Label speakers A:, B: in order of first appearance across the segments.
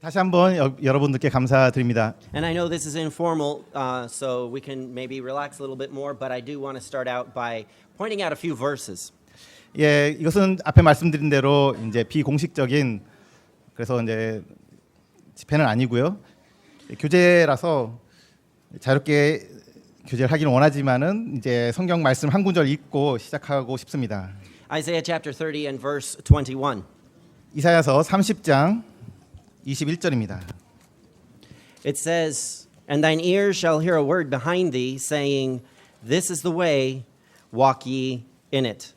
A: 다시 한번 여러분들께 감사드립니다.
B: And I know this is informal, so we can maybe relax a little bit more, but I do want to start out by pointing out a few verses.
A: 예, 이것은 앞에 말씀드린 대로 이제 비공식적인 그래서 이제 집회는 아니고요. 교재라서 자유롭게 교제를 하기는 원하지만은 이제 성경 말씀 한 구절 읽고 시작하고 싶습니다.
B: Isaiah chapter 30 and verse 21.
A: 이사야서 30장 21절입니다.
B: It says, "And thine ears shall hear a word behind thee, saying, This is the way, walk ye in it.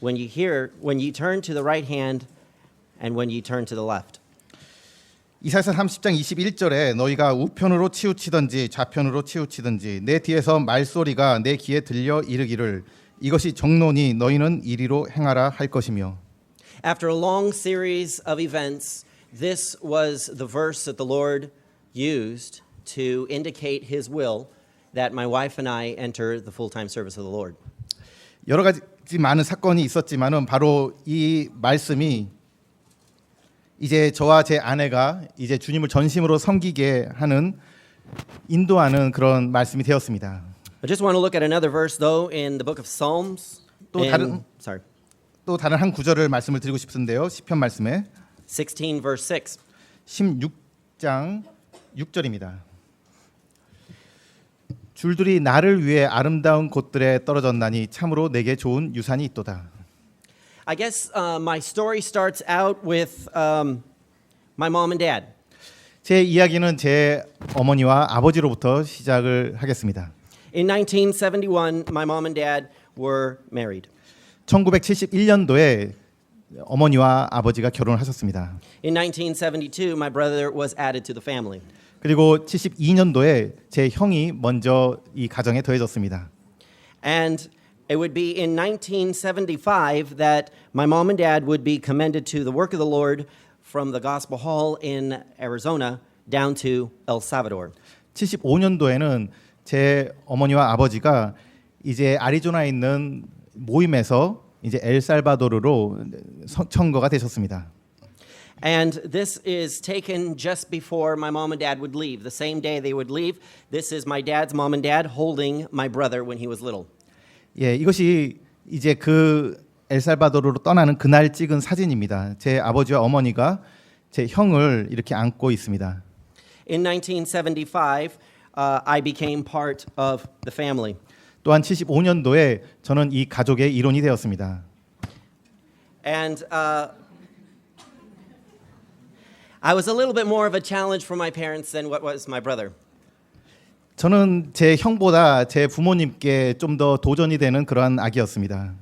B: When ye turn to the right hand, and when ye turn to the left."
A: 이사야서 30장 21절에 너희가 우편으로 치우치든지 좌편으로 치우치든지 내 뒤에서 말소리가 내 귀에 들려 이르기를 이것이 정로니 너희는 이리로 행하라 할 것이며.
B: After a long series of events, this was the verse that the Lord used to indicate his will that my wife and I enter the full-time service of the Lord.
A: 여러 가지 많은 사건이 있었지만은 바로 이 말씀이 이제 저와 제 아내가 이제 주님을 전심으로 섬기게 하는 인도하는 그런 말씀이 되었습니다.
B: I just want to look at another verse though in the book of Psalms.
A: 또 다른 한 구절을 말씀을 드리고 싶은데요. 시편 말씀에
B: 16 verse 6.
A: 16장 6절입니다. 줄들이 나를 위해 아름다운 곳들에 떨어졌나니 참으로 내게 좋은 유산이 있도다.
B: I guess my story starts out with my mom and dad.
A: 제 이야기는 제 어머니와 아버지로부터 시작을 하겠습니다.
B: In 1971, my mom and dad were married.
A: 1971년도에 어머니와 아버지가 결혼하셨습니다.
B: In 1972, my brother was added to the family.
A: 그리고 72년도에 제 형이 먼저 이 가정에 더해졌습니다.
B: And it would be in 1975 that my mom and dad would be commended to the work of the Lord from the Gospel Hall in Arizona down to El Salvador.
A: 75년도에는 제 어머니와 아버지가 이제 애리조나에 있는 모임에서 이제 엘살바도르로 청거가 되셨습니다.
B: And this is taken just before my mom and dad would leave. The same day they would leave. This is my dad's mom and dad holding my brother when he was little.
A: 예, 이것이 이제 그 엘살바도르로 떠나는 그날 찍은 사진입니다. 제 아버지와 어머니가 제 형을 이렇게 안고 있습니다.
B: In 1975, I became part of the family.
A: 또한 75년도에 저는 이 가족의 일원이 되었습니다.
B: And I was a little bit more of a challenge for my parents than what was my brother.
A: 저는 제 형보다 제 부모님께 좀 더 도전이 되는 그러한 아기였습니다.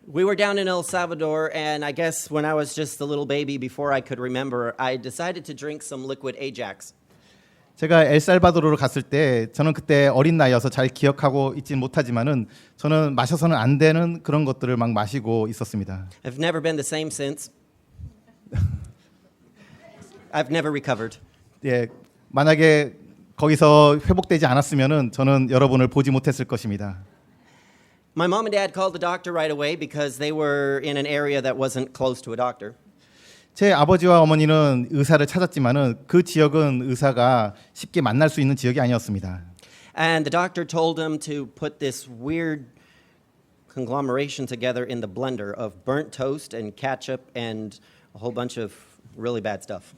B: We were down in El Salvador, and I guess when I was just a little baby, before I could remember, I decided to drink some liquid Ajax.
A: 제가 엘살바도르로 갔을 때 저는 그때 어린 나이여서 잘 기억하고 있지는 못하지만은 저는 마셔서는 안 되는 그런 것들을 막 마시고 있었습니다.
B: I've never been the same since. I've never recovered.
A: 예, 만약에 거기서 회복되지 않았으면은 저는 여러분을 보지 못했을 것입니다.
B: My mom and dad called the doctor right away because they were in an area that wasn't close to a doctor.
A: 제 아버지와 어머니는 의사를 찾았지만은 그 지역은 의사가 쉽게 만날 수 있는 지역이 아니었습니다.
B: And the doctor told them to put this weird conglomeration together in the blender of burnt toast and ketchup and a whole bunch of really bad stuff.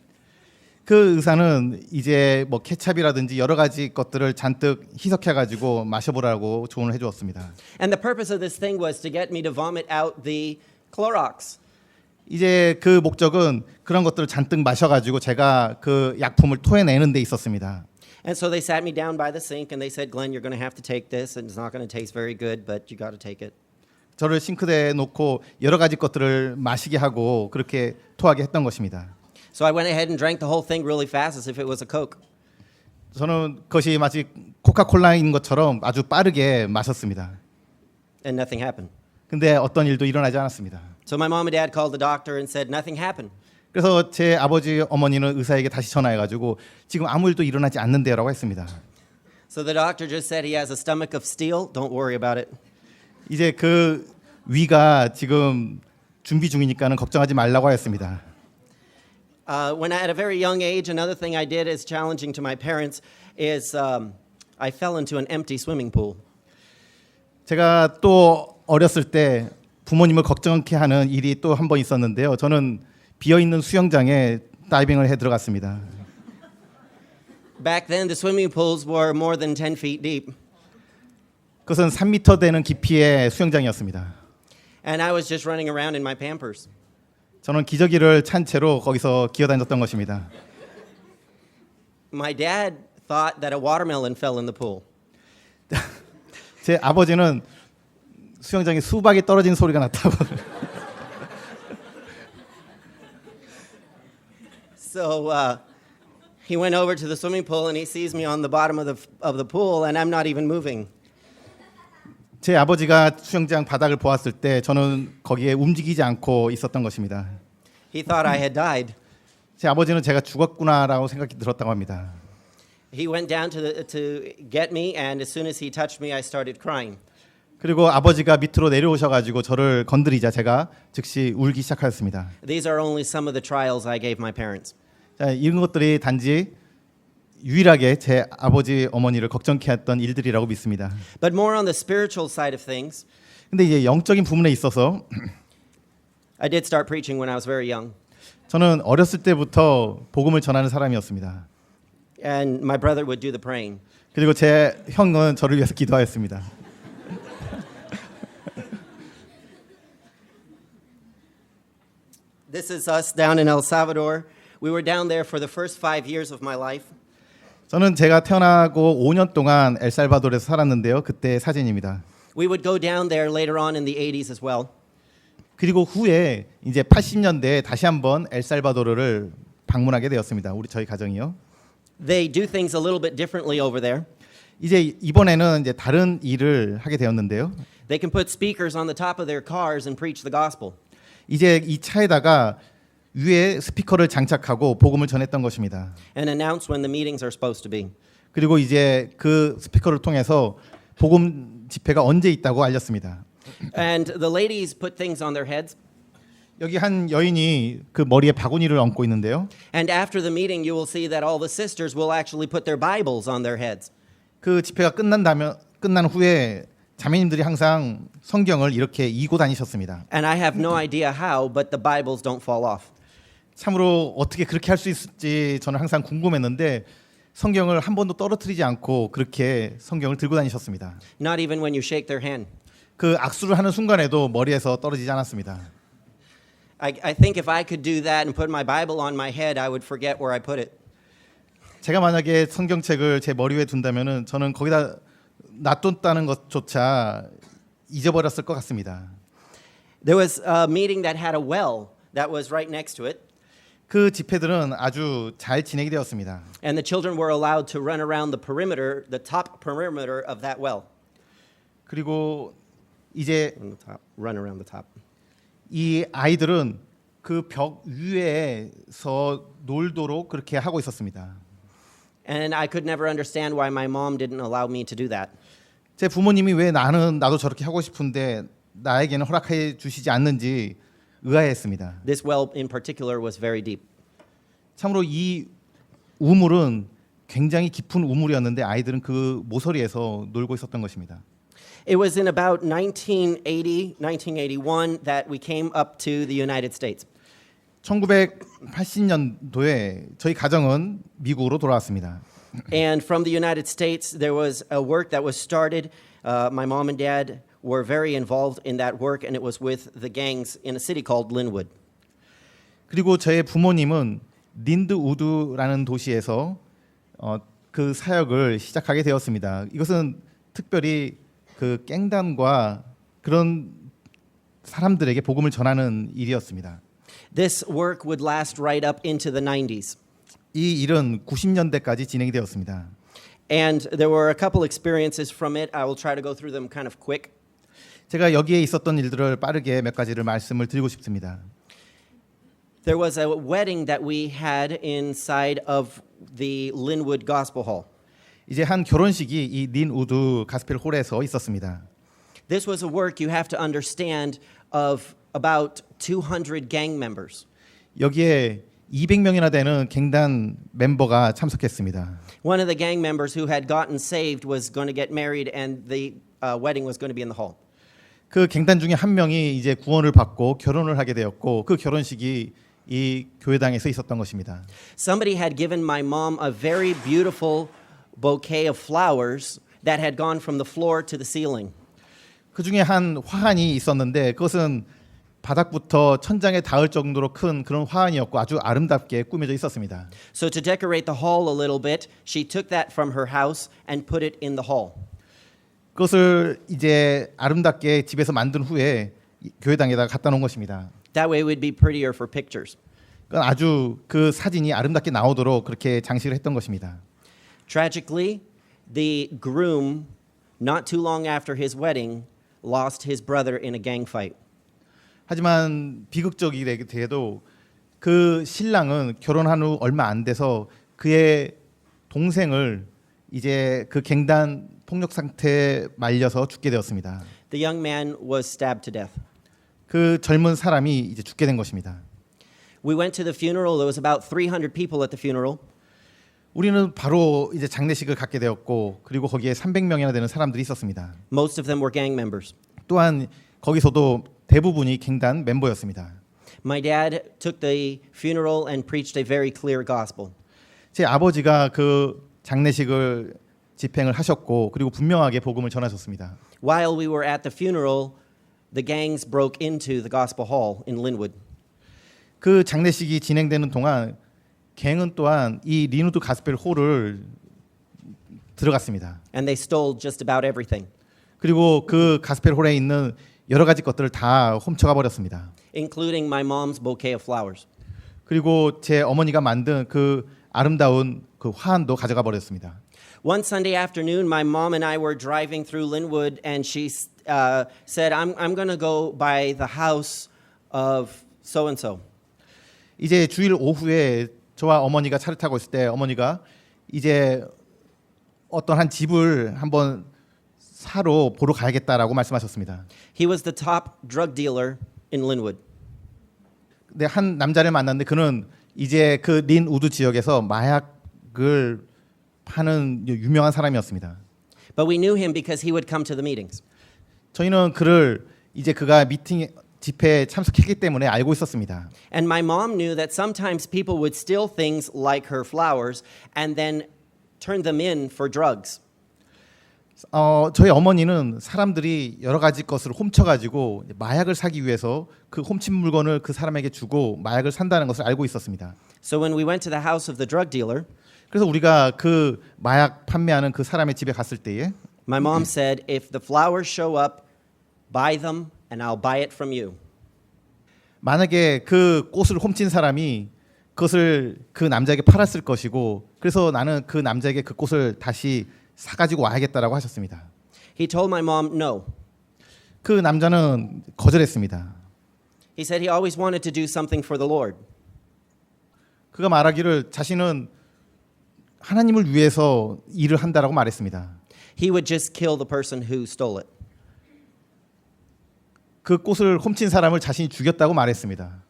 A: 그 의사는 이제 뭐 케찹이라든지 여러 가지 것들을 잔뜩 희석해 가지고 마셔보라고 조언을 해주었습니다.
B: And the purpose of this thing was to get me to vomit out the Clorox.
A: 이제 그 목적은 그런 것들을 잔뜩 마셔가지고 제가 그 약품을 토해내는 데 있었습니다.
B: And so they sat me down by the sink and they said, "Glenn, you're going to have to take this, and it's not going to taste very good, but you got to take it."
A: 저를 싱크대에 놓고 여러 가지 것들을 마시게 하고 그렇게 토하게 했던 것입니다.
B: So I went ahead and drank the whole thing really fast as if it was a Coke.
A: 저는 그것이 마치 코카콜라인 것처럼 아주 빠르게 마셨습니다.
B: And nothing happened.
A: 근데 어떤 일도 일어나지 않았습니다.
B: So my mom and dad called the doctor and said nothing happened.
A: 그래서 제 아버지 어머니는 의사에게 다시 전화해가지고 지금 아무 일도 일어나지 않는데요라고 했습니다.
B: So the doctor just said he has a stomach of steel. Don't worry about it.
A: 이제 그 위가 지금 준비 중이니까는 걱정하지 말라고 했습니다.
B: When at a very young age, another thing I did as challenging to my parents is I fell into an empty swimming pool.
A: 제가 또 어렸을 때 부모님을 걱정케 하는 일이 또 한 번 있었는데요. 저는 비어 있는 수영장에 다이빙을 해 들어갔습니다.
B: Back then, the swimming pools were more than 10 feet deep,
A: 그것은 3m 되는 깊이의 수영장이었습니다.
B: and I was just running around in my Pampers.
A: 저는 기저귀를 찬 채로 거기서 기어다녔던 것입니다.
B: My dad thought that a watermelon fell in the pool.
A: 제 아버지는 수영장에 수박이 떨어진 소리가 났다고.
B: So he went over to the swimming pool and he sees me on the bottom of the pool and I'm not even moving.
A: 제 아버지가 수영장 바닥을 보았을 때 저는 거기에 움직이지 않고 있었던 것입니다.
B: He thought I had died.
A: 제 아버지는 제가 죽었구나라고 생각이 들었다고 합니다.
B: He went down to get me, and as soon as he touched me, I started crying.
A: 그리고 아버지가 밑으로 내려오셔가지고 저를 건드리자 제가 즉시 울기 시작하였습니다.
B: These are only some of the trials I gave my parents.
A: 자, 이런 것들이 단지 유일하게 제 아버지 어머니를 걱정케 했던 일들이라고 믿습니다.
B: But more on the spiritual side of things,
A: 근데 이제 영적인 부분에 있어서
B: I did start preaching when I was very young,
A: 저는 어렸을 때부터 복음을 전하는 사람이었습니다.
B: and my brother would do the praying.
A: 그리고 제 형은 저를 위해서 기도하였습니다.
B: This is us down in El Salvador. We were down there for the first 5 years of my life.
A: 저는 제가 태어나고 5년 동안 엘살바도르에서 살았는데요. 그때 사진입니다.
B: We would go down there later on in the 80s as well.
A: 그리고 후에 이제 80년대에 다시 한번 엘살바도르를 방문하게 되었습니다. 저희 가정이요.
B: They do things a little bit differently over there.
A: 이제 이번에는 이제 다른 일을 하게 되었는데요.
B: They can put speakers on the top of their cars and preach the gospel.
A: 이제 이 차에다가 위에 스피커를 장착하고 복음을 전했던 것입니다.
B: And announce when the meetings are supposed to be.
A: 그리고 이제 그 스피커를 통해서 복음 집회가 언제 있다고 알렸습니다.
B: And the ladies put things on their heads.
A: 여기 한 여인이 그 머리에 바구니를 얹고 있는데요.
B: And after the meeting, you will see that all the sisters will actually put their Bibles on their heads.
A: 그 집회가 끝난 후에 자매님들이 항상 성경을 이렇게 이고 다니셨습니다.
B: And I have no idea how, but the Bibles don't fall off.
A: 참으로 어떻게 그렇게 할 수 있을지 저는 항상 궁금했는데 성경을 한 번도 떨어뜨리지 않고 그렇게 성경을 들고 다니셨습니다.
B: Not even when you shake their hand.
A: 그 악수를 하는 순간에도 머리에서 떨어지지 않았습니다.
B: I think if I could do that and put my Bible on my head, I would forget where I put it.
A: 제가 만약에 성경책을 제 머리 위에 둔다면은 저는 거기다 놔뒀다는 것조차 잊어버렸을 것 같습니다.
B: There was a meeting that had a well that was right next to it.
A: 그 집회들은 아주 잘 진행이 되었습니다.
B: And the children were allowed to run around the perimeter, the top perimeter of that well.
A: 그리고 이제
B: On the top, run around the top.
A: 이 아이들은 그 벽 위에서 놀도록 그렇게 하고 있었습니다.
B: And I could never understand why my mom didn't allow me to do that.
A: 제 부모님이 왜 나도 저렇게 하고 싶은데 나에게는 허락해 주시지 않는지 의아했습니다.
B: This well in particular was very deep.
A: 참으로 이 우물은 굉장히 깊은 우물이었는데 아이들은 그 모서리에서 놀고 있었던 것입니다.
B: It was in about 1980, 1981 that we came up to the United States.
A: 1980년도에 저희 가정은 미국으로 돌아왔습니다.
B: And from the United States, there was a work that was started. My mom and dad were very involved in that work, and it was with the gangs in a city called Linwood.
A: 그리고 저의 부모님은 린드우드라는 도시에서 그 사역을 시작하게 되었습니다. 이것은 특별히 그 갱단과 그런 사람들에게 복음을 전하는 일이었습니다.
B: This work would last right up into the 90s.
A: 이 일은 90년대까지 진행이 되었습니다.
B: And there were a couple experiences from it. I will try to go through them kind of quick.
A: 제가 여기에 있었던 일들을 빠르게 몇 가지를 말씀을 드리고 싶습니다.
B: There was a wedding that we had inside of the Linwood Gospel Hall.
A: 이제 한 결혼식이 이 린우드 가스펠 홀에서 있었습니다.
B: This was a work you have to understand of about 200 gang members.
A: 여기에 200명이나 되는 갱단 멤버가 참석했습니다.
B: One of the gang members who had gotten saved was going to get married, and the wedding was going to be in the hall.
A: 그 갱단 중에 한 명이 이제 구원을 받고 결혼을 하게 되었고 그 결혼식이 이 교회당에서 있었던 것입니다.
B: Somebody had given my mom a very beautiful bouquet of flowers that had gone from the floor to the ceiling.
A: 그 중에 한 화환이 있었는데 그것은 바닥부터 천장에 닿을 정도로 큰 그런 화환이었고 아주 아름답게 꾸며져 있었습니다.
B: So to decorate the hall a little bit, she took that from her house and put it in the hall.
A: 그것을 이제 아름답게 집에서 만든 후에 교회당에다가 갖다 놓은 것입니다.
B: That way it would be prettier for pictures.
A: 그건 아주 그 사진이 아름답게 나오도록 그렇게 장식을 했던 것입니다.
B: Tragically, the groom, not too long after his wedding, lost his brother in a gang fight.
A: 하지만 비극적이게도 그 신랑은 결혼한 후 얼마 안 돼서 그의 동생을 이제 그 갱단 폭력 상태에 말려서 죽게 되었습니다.
B: The young man was stabbed to death.
A: 그 젊은 사람이 이제 죽게 된 것입니다.
B: We went to the funeral. There was about 300 people at the funeral.
A: 우리는 바로 이제 장례식을 갖게 되었고 그리고 거기에 300명이나 되는 사람들이 있었습니다.
B: Most of them were gang members.
A: 또한 거기서도 대부분이 갱단 멤버였습니다.
B: My dad took the funeral and preached a very clear gospel.
A: 제 아버지가 그 장례식을 집행을 하셨고 그리고 분명하게 복음을 전하셨습니다.
B: While we were at the funeral, the gangs broke into the gospel hall in Linwood.
A: 그 장례식이 진행되는 동안 갱은 또한 이 리누드 가스펠 홀을 들어갔습니다.
B: And they stole just about everything,
A: 그리고 그 가스펠 홀에 있는 여러 가지 것들을 다 훔쳐가 버렸습니다.
B: including my mom's bouquet of flowers.
A: 그리고 제 어머니가 만든 그 아름다운 그 화환도 가져가 버렸습니다.
B: One Sunday afternoon, my mom and I were driving through Linwood, and she said, I'm going to go by the house of so-and-so.
A: 이제 주일 오후에 저와 어머니가 차를 타고 있을 때 어머니가 이제 어떤 한 집을 한번 사러 보러 가야겠다라고 말씀하셨습니다.
B: He was the top drug dealer in Linwood.
A: 근데 한 남자를 만났는데 그는 이제 그 린우드 지역에서 마약을 파는 유명한 사람이었습니다.
B: But we knew him because he would come to the meetings.
A: 저희는 그를 이제 그가 미팅 집회에 참석했기 때문에 알고 있었습니다.
B: And my mom knew that sometimes people would steal things like her flowers and then turn them in for drugs.
A: 저희 어머니는 사람들이 여러 가지 것을 훔쳐가지고 마약을 사기 위해서 그 훔친 물건을 그 사람에게 주고 마약을 산다는 것을 알고 있었습니다.
B: So when we went to the house of the drug dealer,
A: 그래서 우리가 그 마약 판매하는 그 사람의 집에 갔을 때에
B: my mom said, if the flowers show up, buy them and I'll buy it from you.
A: 만약에 그 꽃을 훔친 사람이 그것을 그 남자에게 팔았을 것이고 그래서 나는 그 남자에게 그 꽃을 다시 사가지고 와야겠다라고 하셨습니다.
B: He told my mom no.
A: 그 남자는 거절했습니다.
B: He said he always wanted to do something for the Lord.
A: 그가 말하기를 자신은 하나님을 위해서 일을 한다라고 말했습니다.
B: He would just kill the person who stole it.
A: 그 꽃을 훔친 사람을 자신이 죽였다고 말했습니다.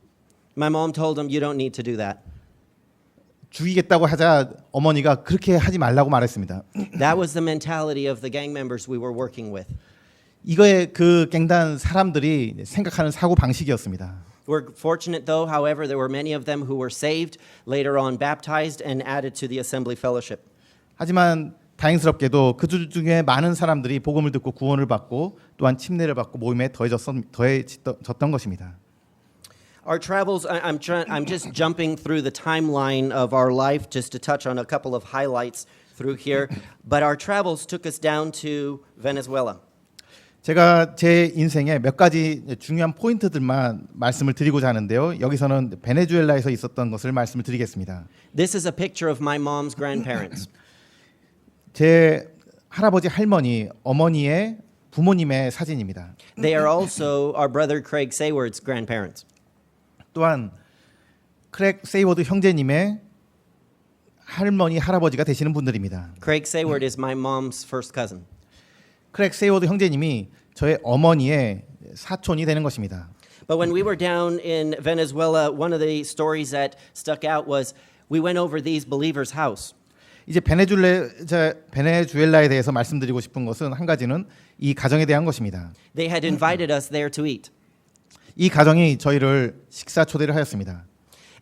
B: My mom told him, you don't need to do that.
A: 죽이겠다고 하자 어머니가 그렇게 하지 말라고 말했습니다.
B: That was the mentality of the gang members we were working with.
A: 이거의 그 갱단 사람들이 생각하는 사고 방식이었습니다.
B: We're fortunate, though, however, there were many of them who were saved, later on baptized, and added to the assembly fellowship.
A: 하지만 다행스럽게도 그 중에 많은 사람들이 복음을 듣고 구원을 받고 또한 침례를 받고 모임에 더해졌던 것입니다.
B: Our travels, I'm just jumping through the timeline of our life just to touch on a couple of highlights through here. But our travels took us down to Venezuela.
A: 제가 제 인생에 몇 가지 중요한 포인트들만 말씀을 드리고자 하는데요. 여기서는 베네수엘라에서 있었던 것을 말씀을 드리겠습니다.
B: This is a picture of my mom's grandparents.
A: 제 할아버지 할머니 어머니의 부모님의 사진입니다.
B: They are also our brother Craig Sayward's grandparents.
A: 또한 크랙 세이워드 형제님의 할머니 할아버지가 되시는 분들입니다.
B: Craig Sayward is my mom's first cousin.
A: 크랙 세이워드 형제님이 저의 어머니의 사촌이 되는 것입니다.
B: But when we were down in Venezuela, one of the stories that stuck out was we went over these believers' house.
A: 이제 베네수엘라에 대해서 말씀드리고 싶은 것은 한 가지는 이 가정에 대한 것입니다.
B: They had invited us there to eat.
A: 이 가정이 저희를 식사 초대를 하였습니다.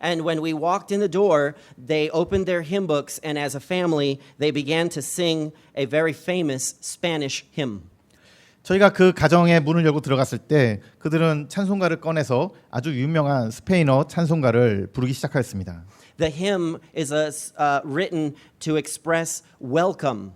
B: And when we walked in the door, they opened their hymn books, and as a family, they began to sing a very famous Spanish hymn.
A: 저희가 그 가정의 문을 열고 들어갔을 때 그들은 찬송가를 꺼내서 아주 유명한 스페인어 찬송가를 부르기 시작하였습니다.
B: The hymn is written to express welcome.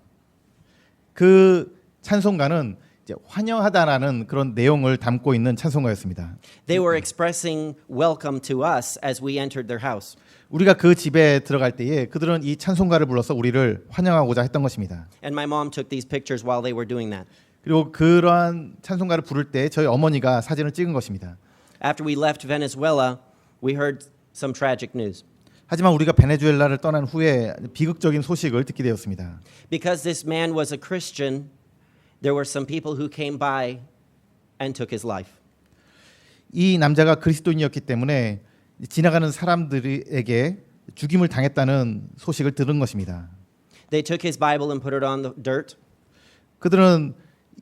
A: 그 찬송가는 이제 환영하다라는 그런 내용을 담고 있는 찬송가였습니다.
B: They were expressing welcome to us as we entered their house.
A: 우리가 그 집에 들어갈 때에 그들은 이 찬송가를 불러서 우리를 환영하고자 했던 것입니다.
B: And my mom took these pictures while they were doing that.
A: 그리고 그러한 찬송가를 부를 때 저희 어머니가 사진을 찍은 것입니다.
B: After we left Venezuela, we heard some tragic news.
A: 하지만 우리가 베네수엘라를 떠난 후에 비극적인 소식을 듣게 되었습니다.
B: Because this man was a Christian, there were some people who came by and took his life.
A: 이 남자가 그리스도인이었기 때문에 지나가는 사람들에게 죽임을 당했다는 소식을 들은 것입니다.
B: They took his Bible and put it on the dirt
A: 그들은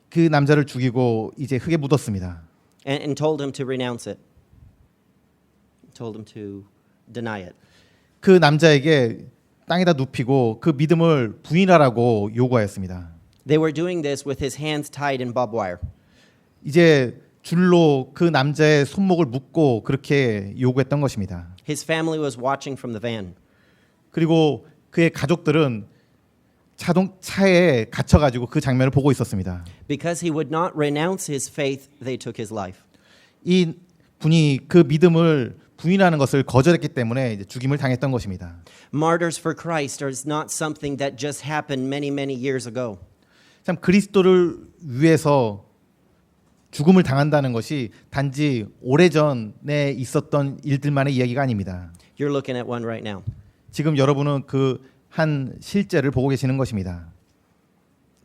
A: 그 남자를 죽이고 이제 흙에 묻었습니다.
B: and told him to renounce it. Told him to deny it.
A: 그 남자에게 땅에다 눕히고 그 믿음을 부인하라고 요구하였습니다.
B: They were doing this with his hands tied in barbed wire.
A: 이제 줄로 그 남자의 손목을 묶고 그렇게 요구했던 것입니다.
B: His family was watching from the van.
A: 그리고 그의 가족들은 차에 갇혀가지고 그 장면을 보고 있었습니다.
B: Because he would not renounce his faith, they took his life.
A: 이 분이 그 믿음을 부인하는 것을 거절했기 때문에 이제 죽임을 당했던 것입니다.
B: Martyrs for Christ is not something that just happened many years ago.
A: 참 그리스도를 위해서 죽음을 당한다는 것이 단지 오래전에 있었던 일들만의 이야기가 아닙니다.
B: You're looking at one right now.
A: 지금 여러분은 그 한 실제를 보고 계시는 것입니다.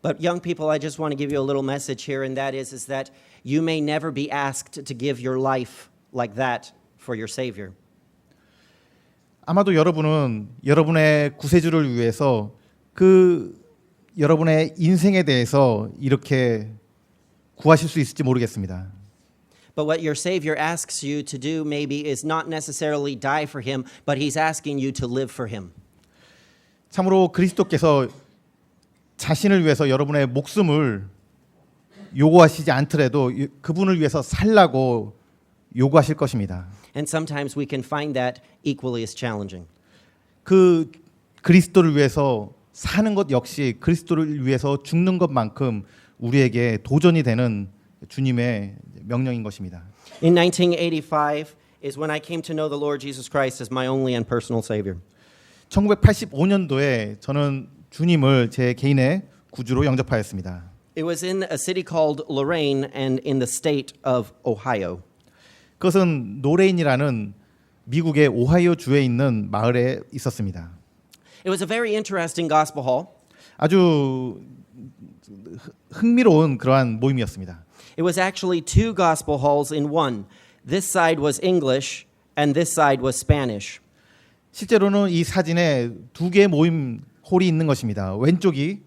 B: But young people, I just want to give you a little message here, and that is that you may never be asked to give your life like that for your Savior.
A: 아마도 여러분은 여러분의 구세주를 위해서 그 여러분의 인생에 대해서 이렇게 구하실 수 있을지 모르겠습니다.
B: But what your Savior asks you to do maybe is not necessarily die for Him, but He's asking you to live for Him.
A: 참으로 그리스도께서 자신을 위해서 여러분의 목숨을 요구하시지 않더라도 그분을 위해서 살라고 요구하실 것입니다.
B: And sometimes we can find that equally as challenging.
A: 그 그리스도를 위해서 사는 것 역시 그리스도를 위해서 죽는 것만큼 우리에게 도전이 되는 주님의 명령인 것입니다.
B: In 1985 is when I came to know the Lord Jesus Christ as my only and personal Savior.
A: 1985년도에 저는 주님을 제 개인의 구주로 영접하였습니다.
B: It was in a city called Lorain and in the state of Ohio.
A: 그것은 노레인이라는 미국의 오하이오 주에 있는 마을에 있었습니다.
B: It was a very interesting gospel hall.
A: 아주 흥미로운 그러한 모임이었습니다.
B: It was actually two gospel halls in one. This side was English and this side was Spanish.
A: 실제로는 이 사진에 두 개의 모임 홀이 있는 것입니다. 왼쪽이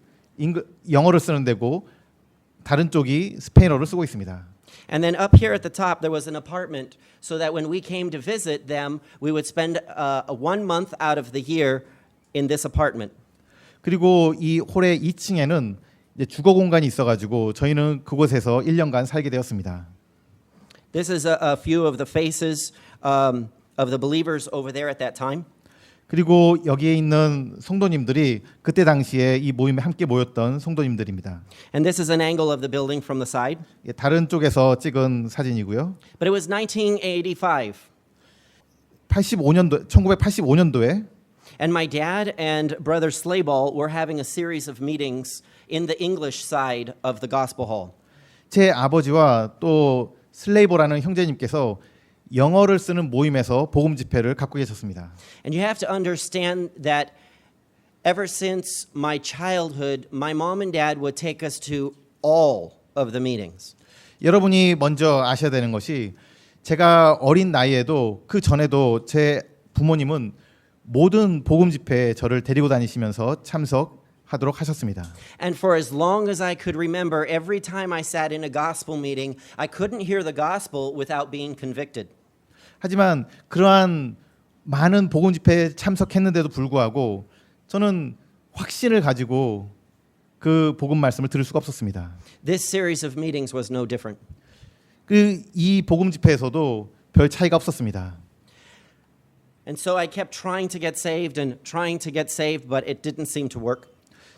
A: 영어를 쓰는 데고 다른 쪽이 스페인어를 쓰고 있습니다.
B: And then up here at the top there was an apartment so that when we came to visit them, we would spend 1 month out of the year in this apartment.
A: 그리고 이 홀의 2층에는 이제 주거 공간이 있어가지고 저희는 그곳에서 1년간 살게 되었습니다.
B: This is a few of the faces of the believers over there at that time.
A: 그리고 여기에 있는 성도님들이 그때 당시에 이 모임에 함께 모였던 성도님들입니다.
B: And this is an angle of the building from the side.
A: 다른 쪽에서 찍은 사진이고요.
B: But it was 1985.
A: 1985년도에
B: And my dad and brother Slayball were having a series of meetings in the English side of the gospel hall.
A: 제 아버지와 또 슬레이버라는 형제님께서 영어를 쓰는 모임에서 복음 집회를 갖고 계셨습니다.
B: And you have to understand that ever since my childhood, my mom and dad would take us to all of the meetings.
A: 여러분이 먼저 아셔야 되는 것이 제가 어린 나이에도 그 전에도 제 부모님은 모든 복음 집회에 저를 데리고 다니시면서 참석하도록 하셨습니다.
B: And for as long as I could remember, every time I sat in a gospel meeting, I couldn't hear the gospel without being convicted.
A: 하지만 그러한 많은 복음 집회에 참석했는데도 불구하고 저는 확신을 가지고 그 복음 말씀을 들을 수가 없었습니다.
B: This series of meetings was no different.
A: 이 복음 집회에서도 별 차이가 없었습니다.
B: And so I kept trying to get saved and trying to get saved, but it didn't seem to work.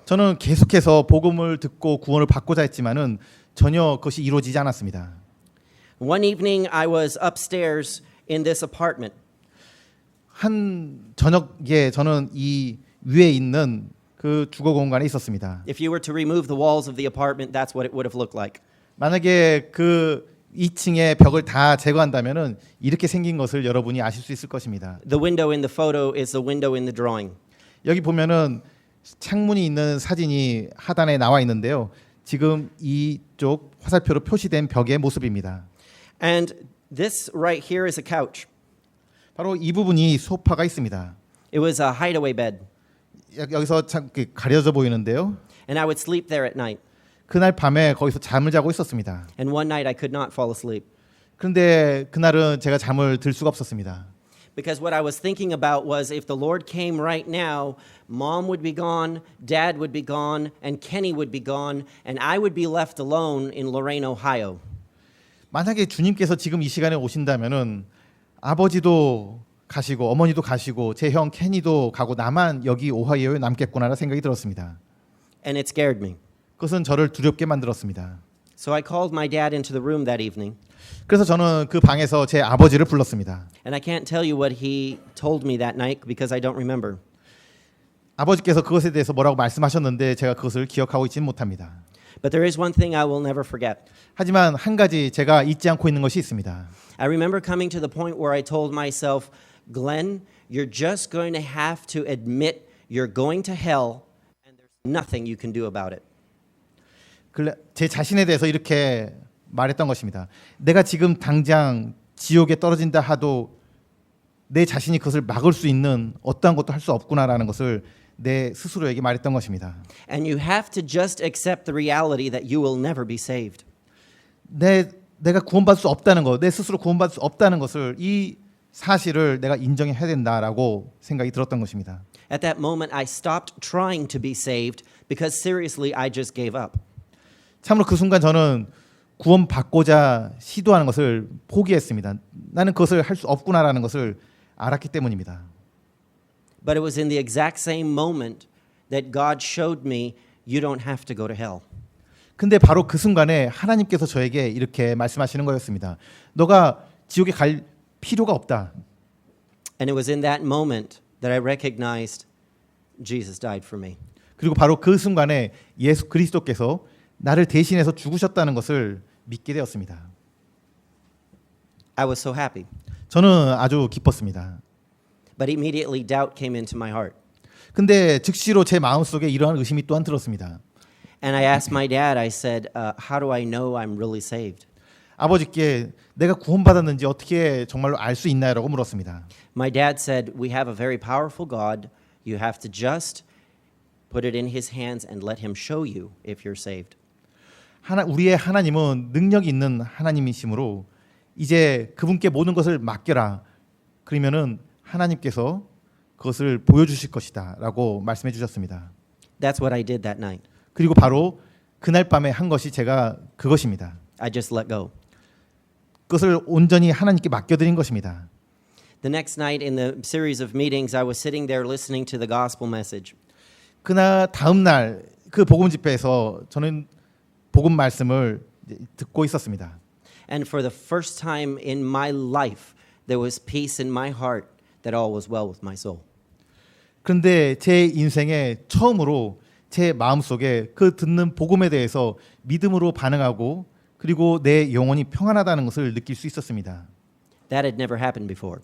A: 저는 계속해서 복음을 듣고 구원을 받고자 했지만은 전혀 그것이 이루어지지 않았습니다.
B: One evening I was upstairs in this apartment.
A: 한 저녁에 저는 이 위에 있는 그 주거 공간에 있었습니다.
B: If you were to remove the walls of the apartment, that's what it would have looked like.
A: 만약에 그 2층의 벽을 다 제거한다면은 이렇게 생긴 것을 여러분이 아실 수 있을 것입니다.
B: The window in the photo is the window in the drawing.
A: 여기 보면은 창문이 있는 사진이 하단에 나와 있는데요. 지금 이쪽 화살표로 표시된 벽의 모습입니다.
B: And this right here is a couch.
A: 바로 이 부분이 소파가 있습니다.
B: It was a hideaway bed.
A: 여기서 참 가려져 보이는데요.
B: And I would sleep there at night.
A: 그날 밤에 거기서 잠을 자고 있었습니다.
B: And one night I could not fall asleep.
A: 그런데 그날은 제가 잠을 들 수가 없었습니다.
B: Because what I was thinking about was if the Lord came right now, Mom would be gone, Dad would be gone, and Kenny would be gone, and I would be left alone in Lorain, Ohio.
A: 만약에 주님께서 지금 이 시간에 오신다면은 아버지도 가시고 어머니도 가시고 제 형 케니도 가고 나만 여기 오하이오에 남겠구나라는 생각이 들었습니다.
B: And it scared me.
A: 그것은 저를 두렵게 만들었습니다.
B: So I called my dad into the room that evening.
A: 그래서 저는 그 방에서 제 아버지를 불렀습니다.
B: And I can't tell you what he told me that night because I don't remember.
A: 아버지께서 그것에 대해서 뭐라고 말씀하셨는데 제가 그것을 기억하고 있지는 못합니다.
B: But there is one thing I will never forget.
A: 하지만 한 가지 제가 잊지 않고 있는 것이 있습니다.
B: I remember coming to the point where I told myself, Glenn, you're just going to have to admit you're going to hell and there's nothing you can do about it.
A: 제 자신에 대해서 이렇게 말했던 것입니다. 내가 지금 당장 지옥에 떨어진다 하도 내 자신이 그것을 막을 수 있는 어떠한 것도 할 수 없구나라는 것을 내 스스로에게 말했던 것입니다.
B: And you have to just accept the reality that you will never be saved.
A: 내가 구원받을 수 없다는 것, 내 스스로 구원받을 수 없다는 것을 이 사실을 내가 인정해야 된다라고 생각이 들었던 것입니다.
B: At that moment, I stopped trying to be saved because seriously, I just gave up.
A: 참으로 그 순간 저는 구원받고자 시도하는 것을 포기했습니다. 나는 그것을 할 수 없구나라는 것을 알았기 때문입니다.
B: But it was in the exact same moment that God showed me you don't have to go to hell.
A: 근데 바로 그 순간에 하나님께서 저에게 이렇게 말씀하시는 거였습니다. 너가 지옥에 갈 필요가 없다.
B: And it was in that moment that I recognized Jesus died for me.
A: 그리고 바로 그 순간에 예수 그리스도께서 나를 대신해서 죽으셨다는 것을 믿게 되었습니다.
B: I was so happy.
A: 저는 아주 기뻤습니다.
B: But immediately doubt came into my heart.
A: 근데 즉시로 제 마음속에 이러한 의심이 또한 들었습니다.
B: And I asked my dad, I said, how do I know I'm really saved?
A: 아버지께 내가 구원받았는지 어떻게 정말로 알 수 있나요라고 물었습니다.
B: My dad said, we have a very powerful God. You have to just put it in his hands and let him show you if you're saved.
A: 우리의 하나님은 능력 있는 하나님이시므로 이제 그분께 모든 것을 맡겨라. 그러면은 하나님께서 그것을 보여주실 것이다라고 말씀해 주셨습니다.
B: That's what I did that night.
A: 그리고 바로 그날 밤에 한 것이 제가 그것입니다.
B: I just let go.
A: 그것을 온전히 하나님께 맡겨드린 것입니다.
B: The next night in the series of meetings, I was sitting there listening to the gospel message.
A: 그날 다음 날 그 복음 집회에서 저는 복음 말씀을 듣고 있었습니다.
B: And for the first time in my life, there was peace in my heart that all was well with my soul.
A: 그런데 제 인생에 처음으로 제 마음속에 그 듣는 복음에 대해서 믿음으로 반응하고 그리고 내 영혼이 평안하다는 것을 느낄 수 있었습니다.
B: That had never happened before.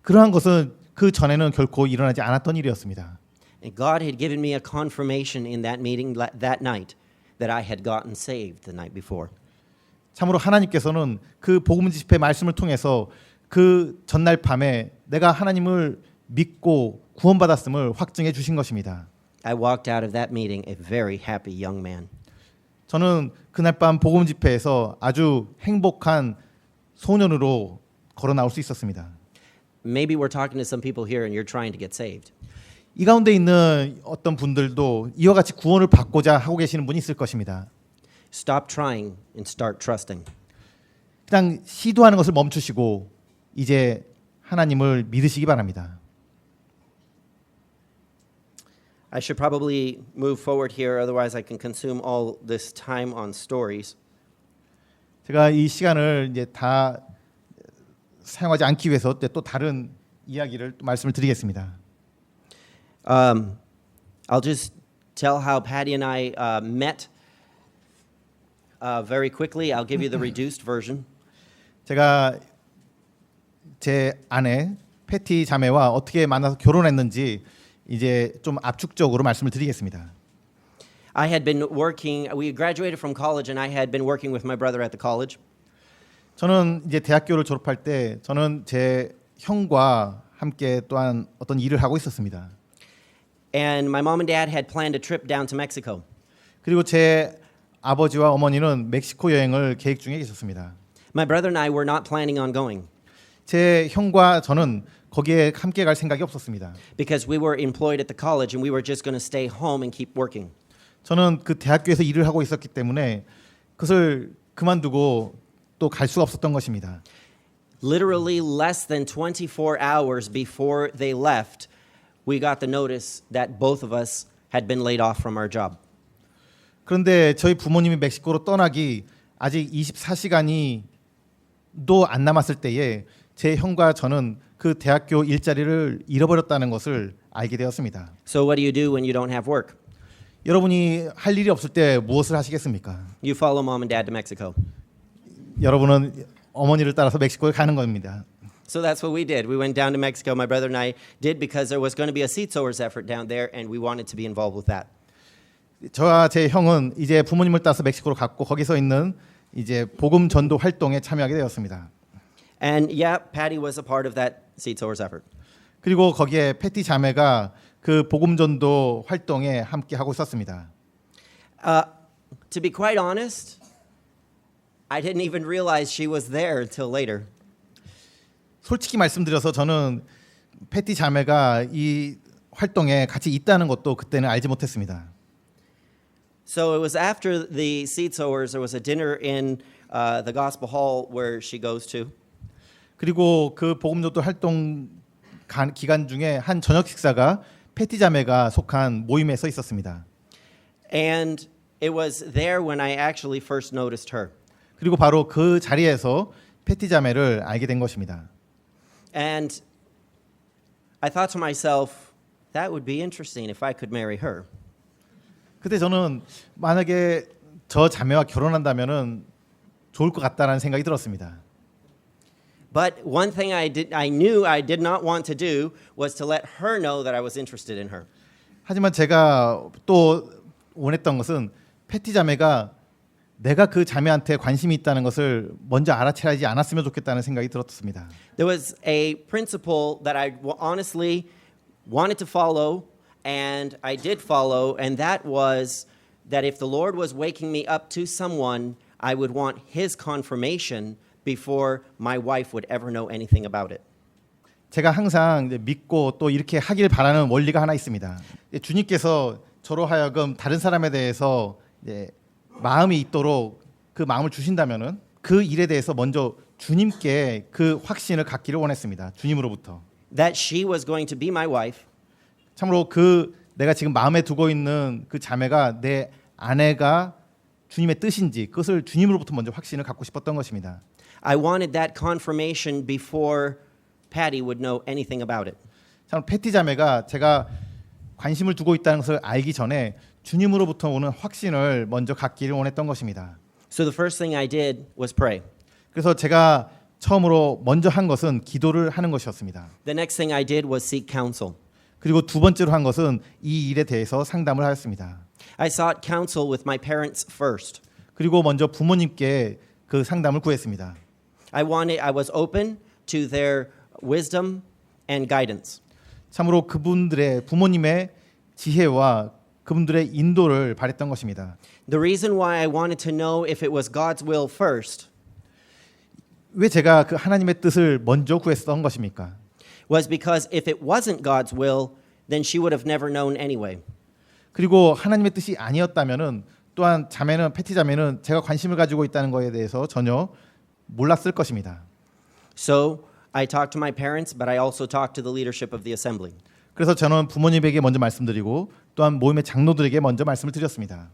A: 그러한 것은 그 전에는 결코 일어나지 않았던 일이었습니다.
B: And God had given me a confirmation in that meeting that night that I had gotten saved the night before.
A: 참으로 하나님께서는 그 복음 집회 말씀을 통해서 그 전날 밤에 내가 하나님을 믿고 구원받았음을 확증해 주신 것입니다.
B: I walked out of that meeting a very happy young man.
A: 저는 그날 밤 복음 집회에서 아주 행복한 소년으로 걸어 나올 수 있었습니다.
B: Maybe we're talking to some people here and you're trying to get saved.
A: 이 가운데 있는 어떤 분들도 이와 같이 구원을 받고자 하고 계시는 분이 있을 것입니다.
B: Stop trying and start trusting.
A: 그냥 시도하는 것을 멈추시고 이제 하나님을 믿으시기 바랍니다.
B: I should probably move forward here, otherwise I can consume all this time on stories.
A: 제가 이 시간을 이제 다 사용하지 않기 위해서 또 다른 이야기를 또 말씀을 드리겠습니다.
B: I'll just tell how Patty and I met very quickly. I'll give you the reduced version.
A: 제가 제 아내 패티 자매와 어떻게 만나서 결혼했는지 이제 좀 압축적으로 말씀을 드리겠습니다.
B: I had been working, we graduated from college and I had been working with my brother at the college.
A: 저는 이제 대학교를 졸업할 때 저는 제 형과 함께 또한 어떤 일을 하고 있었습니다.
B: And my mom and dad had planned a trip down to Mexico.
A: 그리고 제 아버지와 어머니는 멕시코 여행을 계획 중에 계셨습니다.
B: My brother and I were not planning on going
A: 제 형과 저는 거기에 함께 갈 생각이 없었습니다.
B: because we were employed at the college and we were just going to stay home and keep working.
A: 저는 그 대학교에서 일을 하고 있었기 때문에 그것을 그만두고 또 갈 수가 없었던 것입니다.
B: Literally less than 24 hours before they left, we got the notice that both of us had been laid off from our job.
A: 그런데 저희 부모님이 멕시코로 떠나기 아직 24시간이 도 안 남았을 때에 제 형과 저는 그 대학교 일자리를 잃어버렸다는 것을 알게 되었습니다.
B: So what do you do when you don't have work?
A: 여러분이 할 일이 없을 때 무엇을 하시겠습니까?
B: You follow mom and dad to Mexico.
A: 여러분은 어머니를 따라서 멕시코에 가는 겁니다.
B: So that's what we did. We went down to Mexico. My brother and I did because there was going to be a seed sowers effort down there and we wanted to be involved with that.
A: 저와 제 형은 이제 부모님을 따라서 멕시코로 갔고 거기서 있는 이제 복음 전도 활동에 참여하게 되었습니다.
B: And yeah, Patty was a part of that seed sowers effort.
A: 그리고 거기에 패티 자매가 그 복음 전도 활동에 함께 하고 있었습니다.
B: To be quite honest, I didn't even realize she was there until later.
A: 솔직히 말씀드려서 저는 패티 자매가 이 활동에 같이 있다는 것도 그때는 알지 못했습니다.
B: So it was after the seed sowers, there was a dinner in the gospel hall where she goes to.
A: 그리고 그 복음 전도 활동 기간 중에 한 저녁 식사가 패티 자매가 속한 모임에서 있었습니다.
B: And it was there when I actually first noticed her.
A: 그리고 바로 그 자리에서 패티 자매를 알게 된 것입니다.
B: And I thought to myself, that would be interesting if I could marry her.
A: 그때 저는 만약에 저 자매와 결혼한다면은 좋을 것 같다라는 생각이 들었습니다.
B: But one thing I knew I did not want to do was to let her know that I was interested in her.
A: 하지만 제가 또 원했던 것은 패티 자매가 내가 그 자매한테 관심이 있다는 것을 먼저 알아채지 않았으면 좋겠다는 생각이 들었습니다.
B: There was a principle that I honestly wanted to follow, and I did follow, and that was that if the Lord was waking me up to someone, I would want his confirmation before my wife would ever know anything about it.
A: 제가 항상 이제 믿고 또 이렇게 하길 바라는 원리가 하나 있습니다. 주님께서 저로 하여금 다른 사람에 대해서 이제 마음이 있도록 그 마음을 주신다면은 그 일에 대해서 먼저 주님께 그 확신을 갖기를 원했습니다. 주님으로부터.
B: That she was going to be my wife.
A: 참으로 그 내가 지금 마음에 두고 있는 그 자매가 내 아내가 주님의 뜻인지 그것을 주님으로부터 먼저 확신을 갖고 싶었던 것입니다.
B: I wanted that confirmation before Patty would know anything about it.
A: 참 패티 자매가 제가 관심을 두고 있다는 것을 알기 전에 주님으로부터 오는 확신을 먼저 갖기를 원했던 것입니다.
B: So the first thing I did was pray.
A: 그래서 제가 처음으로 먼저 한 것은 기도를 하는 것이었습니다.
B: The next thing I did was seek counsel.
A: 그리고 두 번째로 한 것은 이 일에 대해서 상담을 하였습니다.
B: I sought counsel with my parents first.
A: 그리고 먼저 부모님께 그 상담을 구했습니다.
B: I was open to their wisdom and guidance.
A: 참으로 그분들의 부모님의 지혜와 그분들의 인도를 바랬던 것입니다.
B: The reason why I wanted to know if it was God's will first
A: 왜 제가 그 하나님의 뜻을 먼저 구했던 것입니까?
B: was because if it wasn't God's will, then she would have never known anyway.
A: 그리고 하나님의 뜻이 아니었다면은 또한 패티 자매는 제가 관심을 가지고 있다는 것에 대해서 전혀 몰랐을 것입니다.
B: So I talked to my parents, but I also talked to the leadership of the assembly.
A: 그래서 저는 부모님에게 먼저 말씀드리고 또한 모임의 장로들에게 먼저 말씀을 드렸습니다.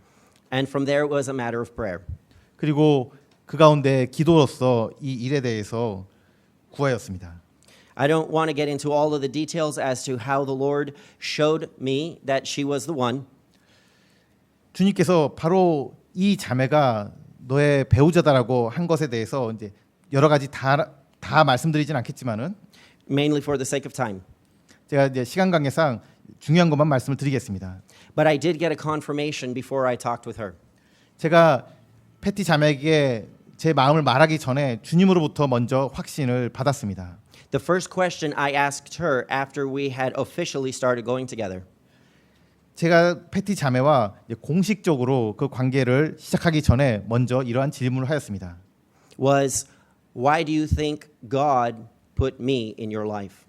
B: And from there it was a matter of prayer.
A: 그리고 그 가운데 기도로서 이 일에 대해서 구하였습니다.
B: I don't want to get into all of the details as to how the Lord showed me that she was the one.
A: 주님께서 바로 이 자매가 너의 배우자다라고 한 것에 대해서 이제 여러 가지 다 말씀드리진 않겠지만은
B: Mainly for the sake of time.
A: 제가 이제 시간 관계상 중요한 것만 말씀을 드리겠습니다.
B: But I did get a confirmation before I talked with her.
A: 제가 패티 자매에게 제 마음을 말하기 전에 주님으로부터 먼저 확신을 받았습니다.
B: The first question I asked her after we had officially started going together
A: 제가 패티 자매와 이제 공식적으로 그 관계를 시작하기 전에 먼저 이러한 질문을 하였습니다.
B: was, why do you think God put me in your life?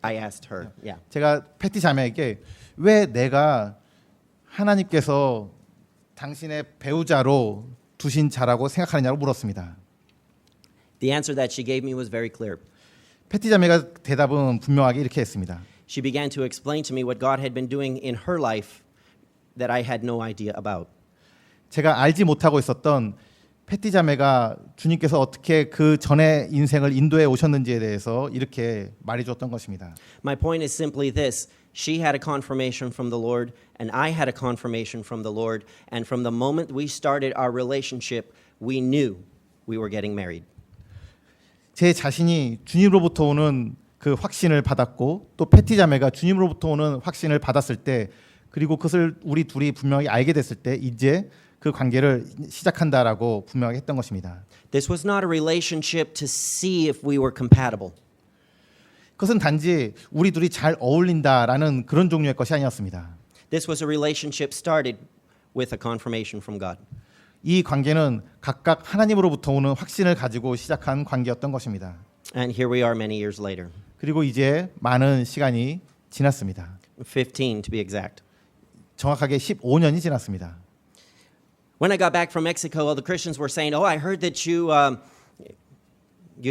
B: I asked her. Yeah.
A: 제가 패티 자매에게 왜 내가 하나님께서 당신의 배우자로 두신 자라고 생각하느냐고 물었습니다.
B: The answer that she gave me was very clear.
A: 패티 자매가 대답은 분명하게 이렇게 했습니다.
B: She began to explain to me what God had been doing in her life that I had no idea about.
A: 제가 알지 못하고 있었던 패티 자매가 주님께서 어떻게 그 전의 인생을 인도해 오셨는지에 대해서 이렇게 말해 주었던 것입니다.
B: My point is simply this. She had a confirmation from the Lord, and I had a confirmation from the Lord. And from the moment we started our relationship, we knew we were getting married.
A: 제 자신이 주님으로부터 오는 그 확신을 받았고 또 패티 자매가 주님으로부터 오는 확신을 받았을 때 그리고 그것을 우리 둘이 분명히 알게 됐을 때 이제 그 관계를 시작한다라고 분명하게 했던 것입니다.
B: This was not a relationship to see if we were compatible.
A: 그것은 단지 우리 둘이 잘 어울린다라는 그런 종류의 것이 아니었습니다.
B: This was a relationship started with a confirmation from God.
A: 이 관계는 각각 하나님으로부터 오는 확신을 가지고 시작한 관계였던 것입니다.
B: And here we are many years later.
A: 그리고 이제 많은 시간이 지났습니다.
B: 15 to be exact.
A: 정확하게 15년이 지났습니다.
B: When I got back from Mexico, all the Christians were saying, "Oh, I heard that you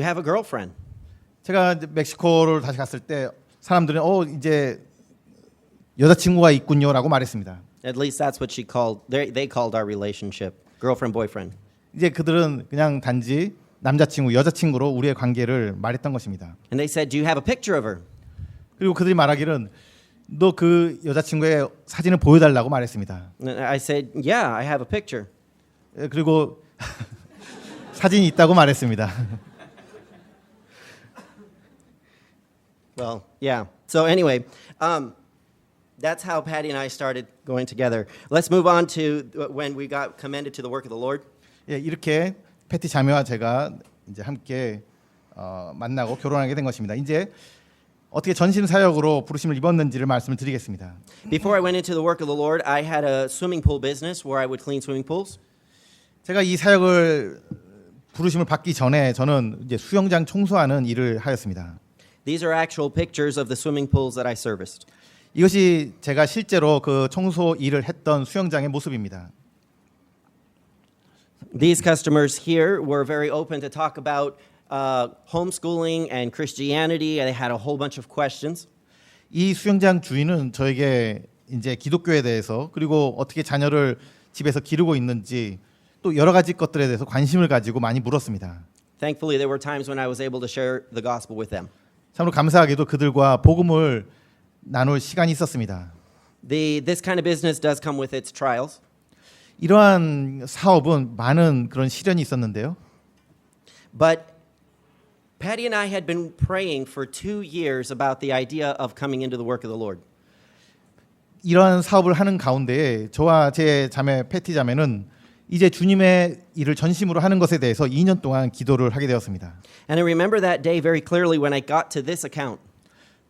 B: have a girlfriend."
A: 제가 이제 멕시코를 다시 갔을 때 사람들은 이제 여자친구가 있군요라고 말했습니다.
B: At least that's what they called our relationship, girlfriend, boyfriend.
A: 이제 그들은 그냥 단지 남자친구, 여자친구로 우리의 관계를 말했던 것입니다.
B: And they said, "Do you have a picture of her?"
A: 그리고 그들이 말하기는 너 그 여자친구의 사진을 보여달라고 말했습니다.
B: And I said, "Yeah, I have a picture."
A: 그리고 사진이 있다고 말했습니다.
B: Well, yeah. So anyway, that's how Patty and I started going together. Let's move on to when we got commended to the work of the Lord.
A: 예, 이렇게 패티 자매와 제가 이제 함께 만나고 결혼하게 된 것입니다. 이제 어떻게 전신 사역으로 부르심을 입었는지를 말씀을 드리겠습니다.
B: Before I went into the work of the Lord, I had a swimming pool business where I would clean swimming pools.
A: 제가 이 사역을 부르심을 받기 전에 저는 이제 수영장 청소하는 일을 하였습니다.
B: These are actual pictures of the swimming pools that I serviced.
A: 이것이 제가 실제로 그 청소 일을 했던 수영장의 모습입니다.
B: These customers here were very open to talk about homeschooling and Christianity. They had a whole bunch of questions.
A: 이 수영장 주인은 저에게 이제 기독교에 대해서 그리고 어떻게 자녀를 집에서 기르고 있는지 또 여러 가지 것들에 대해서 관심을 가지고 많이 물었습니다.
B: Thankfully, there were times when I was able to share the gospel with them.
A: 참으로 감사하게도 그들과 복음을 나눌 시간이 있었습니다.
B: This kind of business does come with its trials.
A: 이러한 사업은 많은 그런 시련이 있었는데요.
B: But Patty and I had been praying for 2 years about the idea of coming into the work of the Lord.
A: 이러한 사업을 하는 가운데 저와 제 자매 패티 자매는 이제 주님의 일을 전심으로 하는 것에 대해서 2년 동안 기도를 하게 되었습니다.
B: And I remember that day very clearly when I got to this account.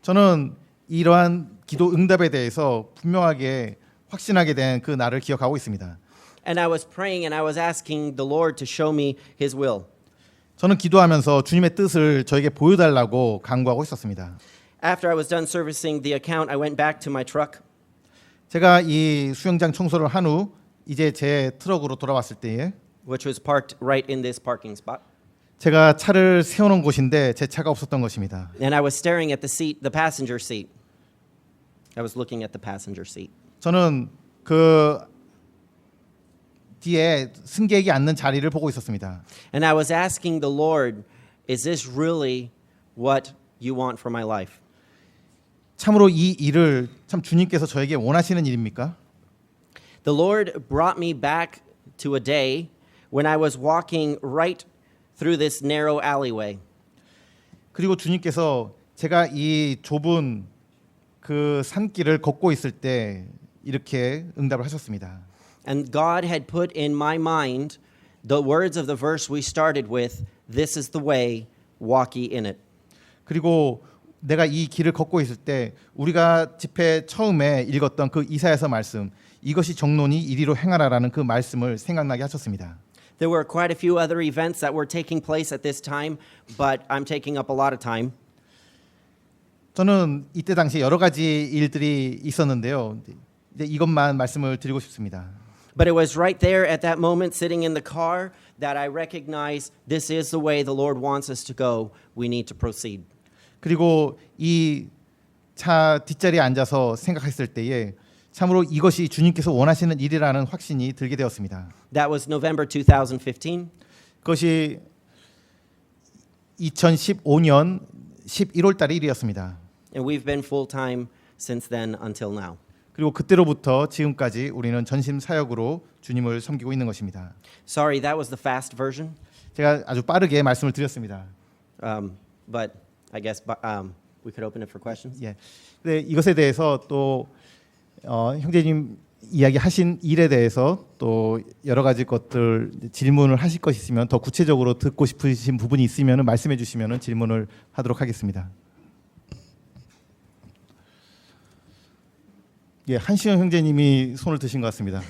A: 저는 이러한 기도 응답에 대해서 분명하게 확신하게 된 그 날을 기억하고 있습니다.
B: And I was praying and I was asking the Lord to show me His will.
A: 저는 기도하면서 주님의 뜻을 저에게 보여달라고 간구하고 있었습니다.
B: After I was done servicing the account, I went back to my truck.
A: 제가 이 수영장 청소를 한 후 이제 제 트럭으로 돌아왔을 때에
B: Which was parked right in this parking spot.
A: 제가 차를 세워놓은 곳인데 제 차가 없었던 것입니다.
B: And I was staring at the seat, the passenger seat. I was looking at the passenger seat.
A: 저는 그 뒤에 승객이 앉는 자리를 보고 있었습니다.
B: And I was asking the Lord, is this really what you want for my life?
A: 참으로 이 일을 참 주님께서 저에게 원하시는 일입니까?
B: The Lord brought me back to a day when I was walking right through this narrow alleyway.
A: 그리고 주님께서 제가 이 좁은 그 산길을 걷고 있을 때 이렇게 응답을 하셨습니다.
B: And God had put in my mind the words of the verse we started with, this is the way, walk ye in it.
A: 그리고 내가 이 길을 걷고 있을 때 우리가 집회 처음에 읽었던 그 이사야서 말씀, 이것이 정론이 이리로 행하라라는 그 말씀을 생각나게 하셨습니다.
B: There were quite a few other events that were taking place at this time, but I'm taking up a lot of time.
A: 저는 이때 당시 여러 가지 일들이 있었는데요. 이제 이것만 말씀을 드리고 싶습니다.
B: But it was right there at that moment, sitting in the car, that I recognized this is the way the Lord wants us to go. We need to proceed.
A: 그리고 이 차 뒷자리에 앉아서 생각했을 때에 참으로 이것이 주님께서 원하시는 일이라는 확신이 들게 되었습니다.
B: That was November 2015.
A: 그것이 2015년 11월 달의 일이었습니다.
B: And we've been full-time since then until now.
A: 그리고 그때로부터 지금까지 우리는 전심 사역으로 주님을 섬기고 있는 것입니다.
B: Sorry, that was the fast version.
A: 제가 아주 빠르게 말씀을 드렸습니다.
B: But I guess we could open it for questions.
A: 예. 근데 이것에 대해서 또 형제님 이야기하신 일에 대해서 또 여러 가지 것들 질문을 하실 것이 있으면 더 구체적으로 듣고 싶으신 부분이 있으면 말씀해 주시면 질문을 하도록 하겠습니다. 예, 한시영 형제님이 손을 드신 것 같습니다.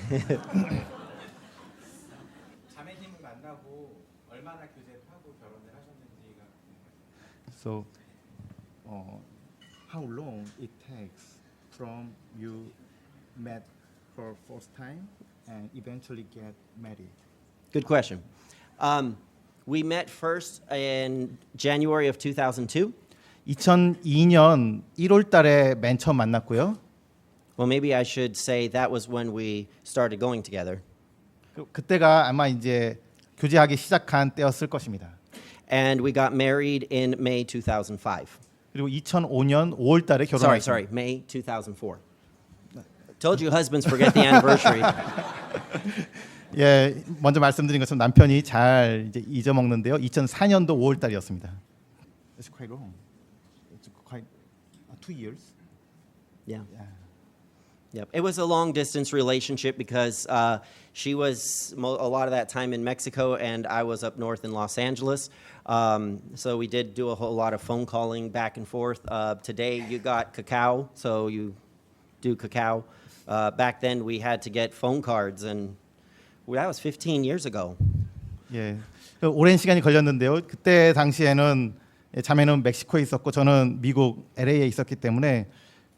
C: 자매님을 만나고 얼마나 교제를 하고 결혼을 하셨는지가
A: So, how long it takes from you met for first time and eventually get married?
B: Good question. We met first in January of 2002.
A: 2002년 1월 달에 맨 처음 만났고요.
B: Well, maybe I should say that was when we started going together.
A: 그때가 아마 이제 교제하기 시작한 때였을 것입니다.
B: And we got married in May 2005.
A: 그리고 2005년 5월 달에
B: Sorry,
A: 결혼했습니다.
B: May 2004. Told you husbands forget the anniversary.
A: 예, 먼저 말씀드린 것처럼 남편이 잘 이제 잊어먹는데요. 2004년도 5월 달이었습니다. It's quite long. It's quite 2 years.
B: Yeah.
A: Yeah.
B: Yep. It was a long distance relationship because she was a lot of that time in Mexico and I was up north in Los Angeles. So we did do a whole lot of phone calling back and forth. Today you got Kakao, so you do Kakao. Back then we had to get phone cards, and that was 15 years ago.
A: 예, 오랜 시간이 걸렸는데요. 그때 당시에는 자매는 멕시코에 있었고 저는 미국 LA에 있었기 때문에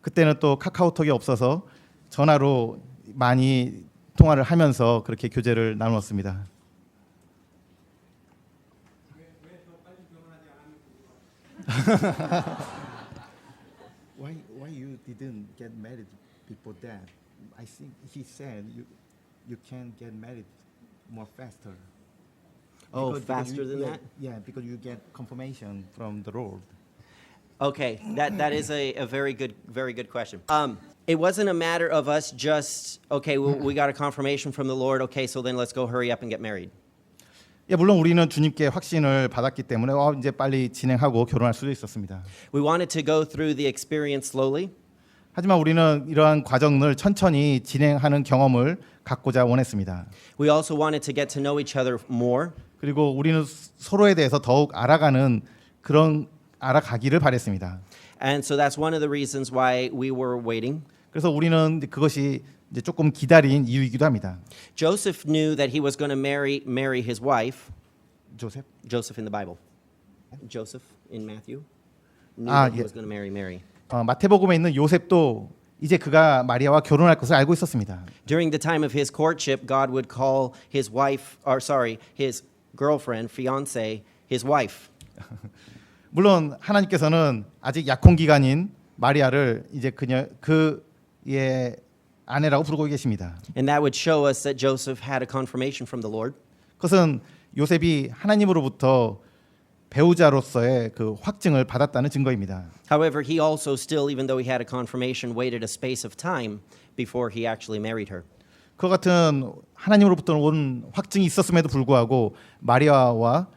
A: 그때는 또 카카오톡이 없어서 전화로 많이 통화를 하면서 그렇게 교제를 나누었습니다. Why you didn't get married before that? I think he said you can get married more faster.
B: Oh,
A: Because
B: faster
A: you-
B: than
A: yeah,
B: that?
A: Yeah, because you get confirmation from the Lord.
B: Okay, that is a very good question. It wasn't a matter of us just, okay, we got a confirmation from the Lord, okay, so then let's go hurry up and get married.
A: 예, 물론 우리는 주님께 확신을 받았기 때문에 이제 빨리 진행하고 결혼할 수도 있었습니다.
B: We wanted to go through the experience slowly.
A: 하지만 우리는 이러한 과정을 천천히 진행하는 경험을 갖고자 원했습니다.
B: We also wanted to get to know each other more.
A: 그리고 우리는 서로에 대해서 더욱 알아가는 그런 알아가기를 바랬습니다.
B: And so that's one of the reasons why we were waiting.
A: 그래서 우리는 그것이 이제 조금 기다린 이유이기도 합니다.
B: Joseph knew that he was going to marry his wife.
A: 조셉?
B: Joseph in the Bible. Joseph in Matthew knew
A: Ah,
B: that he
A: yeah.
B: was going to marry Mary.
A: 마태복음에 있는 요셉도 이제 그가 마리아와 결혼할 것을 알고 있었습니다.
B: During the time of his courtship, God would call his wife, or sorry, his girlfriend, fiance, his wife.
A: 물론 하나님께서는 아직 약혼 기간인 마리아를 이제 그의 아내라고 부르고 계십니다.
B: And that would show us that Joseph had a confirmation from the Lord.
A: 그것은 요셉이 하나님으로부터 배우자로서의 그 확증을 받았다는 증거입니다.
B: However, he also still, even though he had a confirmation, waited a space of time before he actually married her.
A: 그 같은 하나님으로부터 온 확증이 있었음에도 불구하고 마리아와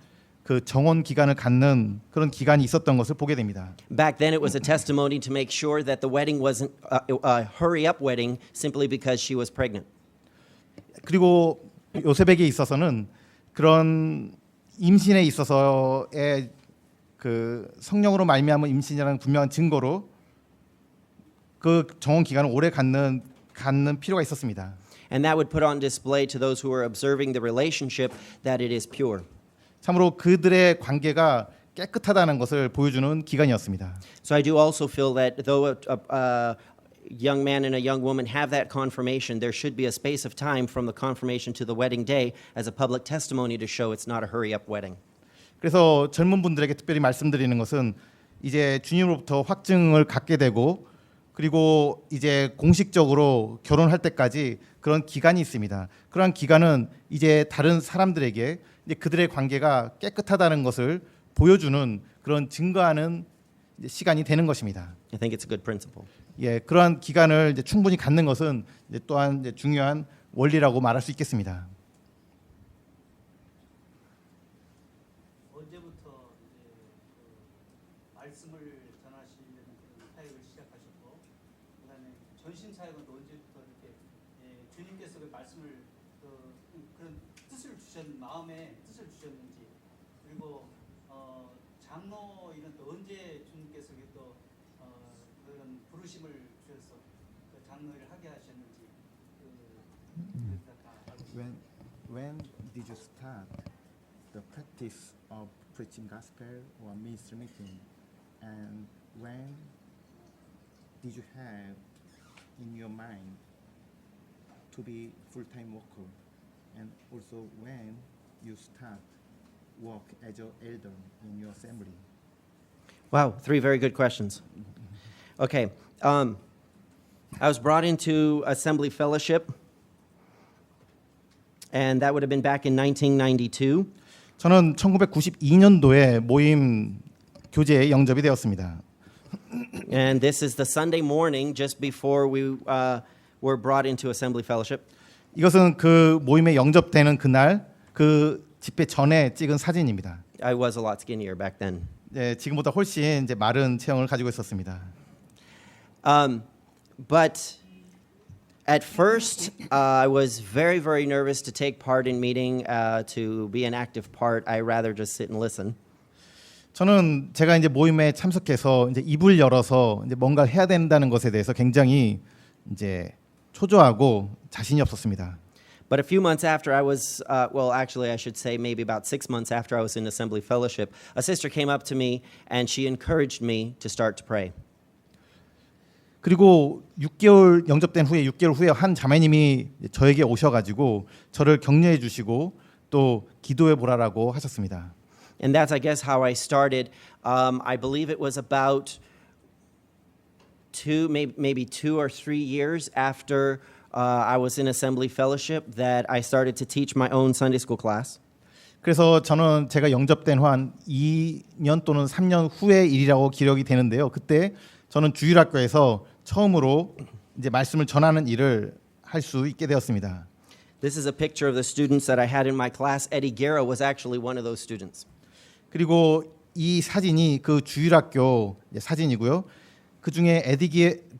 A: 그 정혼 기간을 갖는 그런 기간이 있었던 것을 보게 됩니다.
B: Back then, it was a testimony to make sure that the wedding wasn't a hurry-up wedding simply because she was pregnant.
A: 그리고 요셉에게 있어서는 그런 임신에 있어서의 그 성령으로 말미암은 임신이라는 분명한 증거로 그 정혼 기간을 오래 갖는 필요가 있었습니다.
B: And that would put on display to those who were observing the relationship that it is pure.
A: 참으로 그들의 관계가 깨끗하다는 것을 보여주는 기간이었습니다.
B: So I do also feel that though a young man and a young woman have that confirmation, there should be a space of time from the confirmation to the wedding day as a public testimony to show it's not a hurry-up wedding.
A: 그래서 젊은 분들에게 특별히 말씀드리는 것은 이제 주님으로부터 확증을 갖게 되고 그리고 이제 공식적으로 결혼할 때까지 그런 기간이 있습니다. 그러한 기간은 이제 다른 사람들에게 이제 그들의 관계가 깨끗하다는 것을 보여주는 그런 증거하는 이제 시간이 되는 것입니다.
B: I think it's a good principle.
A: 예, 그러한 기간을 이제 충분히 갖는 것은 이제 또한 이제 중요한 원리라고 말할 수 있겠습니다.
D: 언제부터 이제 그 말씀을 전하시는 그런 사역을 시작하셨고, 그다음에 전신 사역은 또 언제부터 이렇게 주님께서 그 말씀을 그런 뜻을 마음에 뜻을 주셨는지, 그리고 장로 일은 또 언제 주님께서 또 그런 부르심을 주셔서 그 장로 일을 하게 하셨는지 다 알고 싶습니다.
A: When did you start the practice of preaching gospel or ministry meeting, and when did you have in your mind to be full-time worker, and also when you start work as an elder in your assembly?
B: Wow, 3 very good questions. Okay, I was brought into Assembly Fellowship, and that would have been back in 1992.
A: 저는 1992년도에 모임 교제에 영접이 되었습니다.
B: And this is the Sunday morning just before we were brought into Assembly Fellowship.
A: 이것은 그 모임에 영접되는 그날 그 집회 전에 찍은 사진입니다.
B: I was a lot skinnier back then.
A: 네, 지금보다 훨씬 이제 마른 체형을 가지고 있었습니다.
B: But at first, I was very, very nervous to take part in meeting, to be an active part. I rather just sit and listen.
A: 저는 제가 이제 모임에 참석해서 이제 입을 열어서 이제 뭔가 해야 된다는 것에 대해서 굉장히 이제 초조하고 자신이 없었습니다.
B: But a few months after I was, well, actually, I should say maybe about 6 months after I was in Assembly Fellowship, a sister came up to me and she encouraged me to start to pray.
A: 그리고 6개월 영접된 후에 6개월 후에 한 자매님이 저에게 오셔가지고 저를 격려해 주시고 또 기도해 보라라고 하셨습니다.
B: And that's, I guess, how I started. I believe it was about maybe 2 or 3 years after I was in Assembly Fellowship that I started to teach my own Sunday school class.
A: 그래서 저는 제가 영접된 후 한 2년 또는 3년 후의 일이라고 기록이 되는데요. 그때 저는 주일학교에서 처음으로 이제 말씀을 전하는 일을 할 수 있게 되었습니다.
B: This is a picture of the students that I had in my class. Eddie Guerra was actually one of those students.
A: 그리고 이 사진이 그 주일학교 사진이고요. 그 중에 에디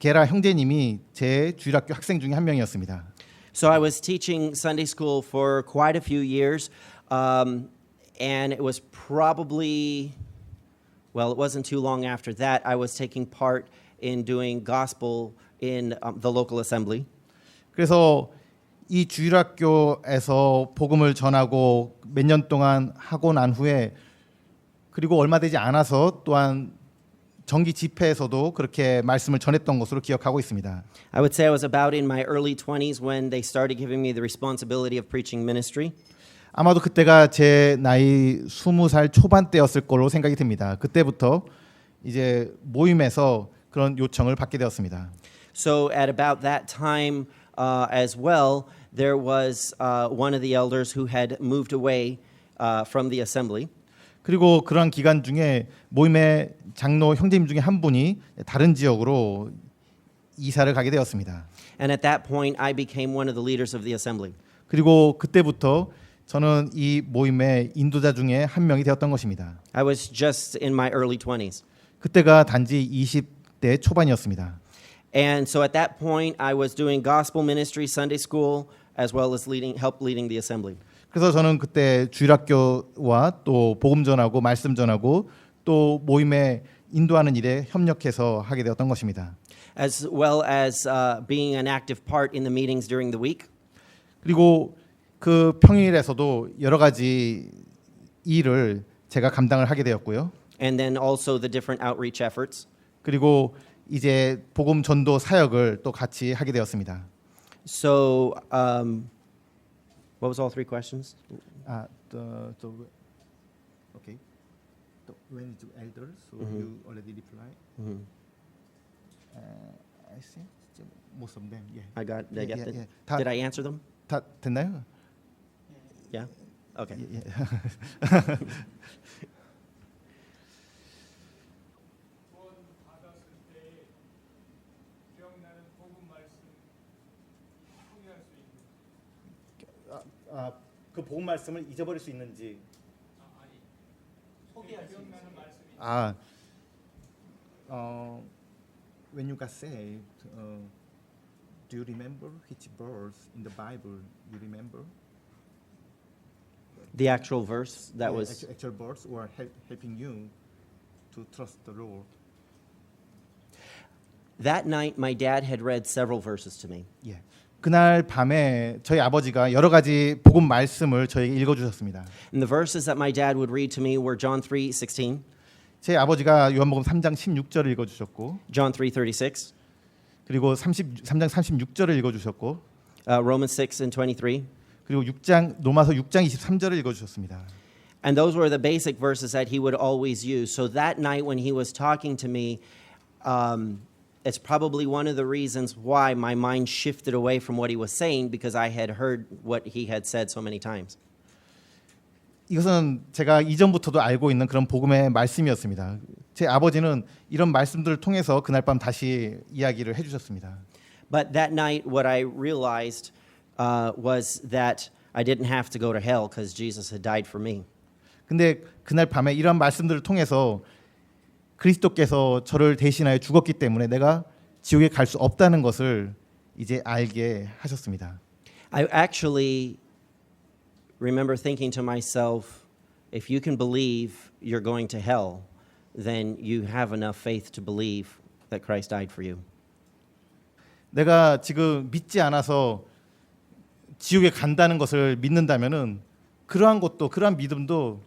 A: 게라 형제님이 제 주일학교 학생 중에 한 명이었습니다.
B: So I was teaching Sunday school for quite a few years, and it was probably, well, it wasn't too long after that, I was taking part in doing gospel in the local assembly.
A: 그래서 이 주일학교에서 복음을 전하고 몇 년 동안 하고 난 후에 그리고 얼마 되지 않아서 또한 정기 집회에서도 그렇게 말씀을 전했던 것으로 기억하고 있습니다.
B: I would say I was about in my early 20s when they started giving me the responsibility of preaching ministry.
A: 아마도 그때가 제 나이 20살 초반대였을 걸로 생각이 듭니다. 그때부터 이제 모임에서 그런 요청을 받게 되었습니다.
B: So at about that time as well, there was one of the elders who had moved away from the assembly.
A: 그리고 그런 기간 중에 모임의 장로 형제님 중에 한 분이 다른 지역으로 이사를 가게 되었습니다.
B: And at that point, I became one of the leaders of the assembly.
A: 그리고 그때부터 저는 이 모임의 인도자 중에 한 명이 되었던 것입니다.
B: I was just in my early 20s.
A: 그때가 단지 20대 초반이었습니다.
B: And so at that point, I was doing gospel ministry, Sunday school, as well as help leading the assembly.
A: 그래서 저는 그때 주일학교와 또 복음 전하고 말씀 전하고 또 모임에 인도하는 일에 협력해서 하게 되었던 것입니다.
B: As well as being an active part in the meetings during the week.
A: 그리고 그 평일에서도 여러 가지 일을 제가 감당을 하게 되었고요.
B: And then also the different outreach efforts.
A: 그리고 이제 복음 전도 사역을 또 같이 하게 되었습니다.
B: So, what was all three questions?
A: Okay. When to elders, so you already replied. I think most of them. Yeah.
B: Did I get
A: Yeah,
B: that?
A: yeah. 다,
B: Did I answer them?
A: 다 됐나요?
B: Yeah? Okay.
A: 예.
C: 구원 받았을 때 기억나는 복음 말씀 통일할 수 있는
A: 그 복음 말씀을 잊어버릴 수 있는지.
C: 아니
D: 소개할 수 있는
C: 기억나는 말씀이
A: when you got saved, do you remember which verse in the Bible you remember?
B: The actual verse that
A: Yeah,
B: was.
A: actual verse or helping you to trust the Lord.
B: That night, my dad had read several verses to me.
A: 예. 그날 밤에 저희 아버지가 여러 가지 복음 말씀을 저에게 읽어 주셨습니다.
B: And the verses that my dad would read to me were John 3:16,
A: 제 아버지가 요한복음 3장 16절을 읽어 주셨고
B: John 3:36,
A: 그리고 3장 36절을 읽어 주셨고
B: Romans 6:23.
A: 그리고 로마서 6장 23절을 읽어 주셨습니다.
B: And those were the basic verses that he would always use. So that night when he was talking to me, it's probably one of the reasons why my mind shifted away from what he was saying because I had heard what he had said so many times.
A: 이것은 제가 이전부터도 알고 있는 그런 복음의 말씀이었습니다. 제 아버지는 이런 말씀들을 통해서 그날 밤 다시 이야기를 해주셨습니다.
B: But that night, what I realized was that I didn't have to go to hell because Jesus had died for me.
A: 근데 그날 밤에 이런 말씀들을 통해서 그리스도께서 저를 대신하여 죽었기 때문에 내가 지옥에 갈 수 없다는 것을 이제 알게 하셨습니다.
B: I actually remember thinking to myself, if you can believe you're going to hell, then you have enough faith to believe that Christ died for you.
A: 내가 지금 믿지 않아서 지옥에 간다는 것을 믿는다면은 그러한 것도 그러한 믿음도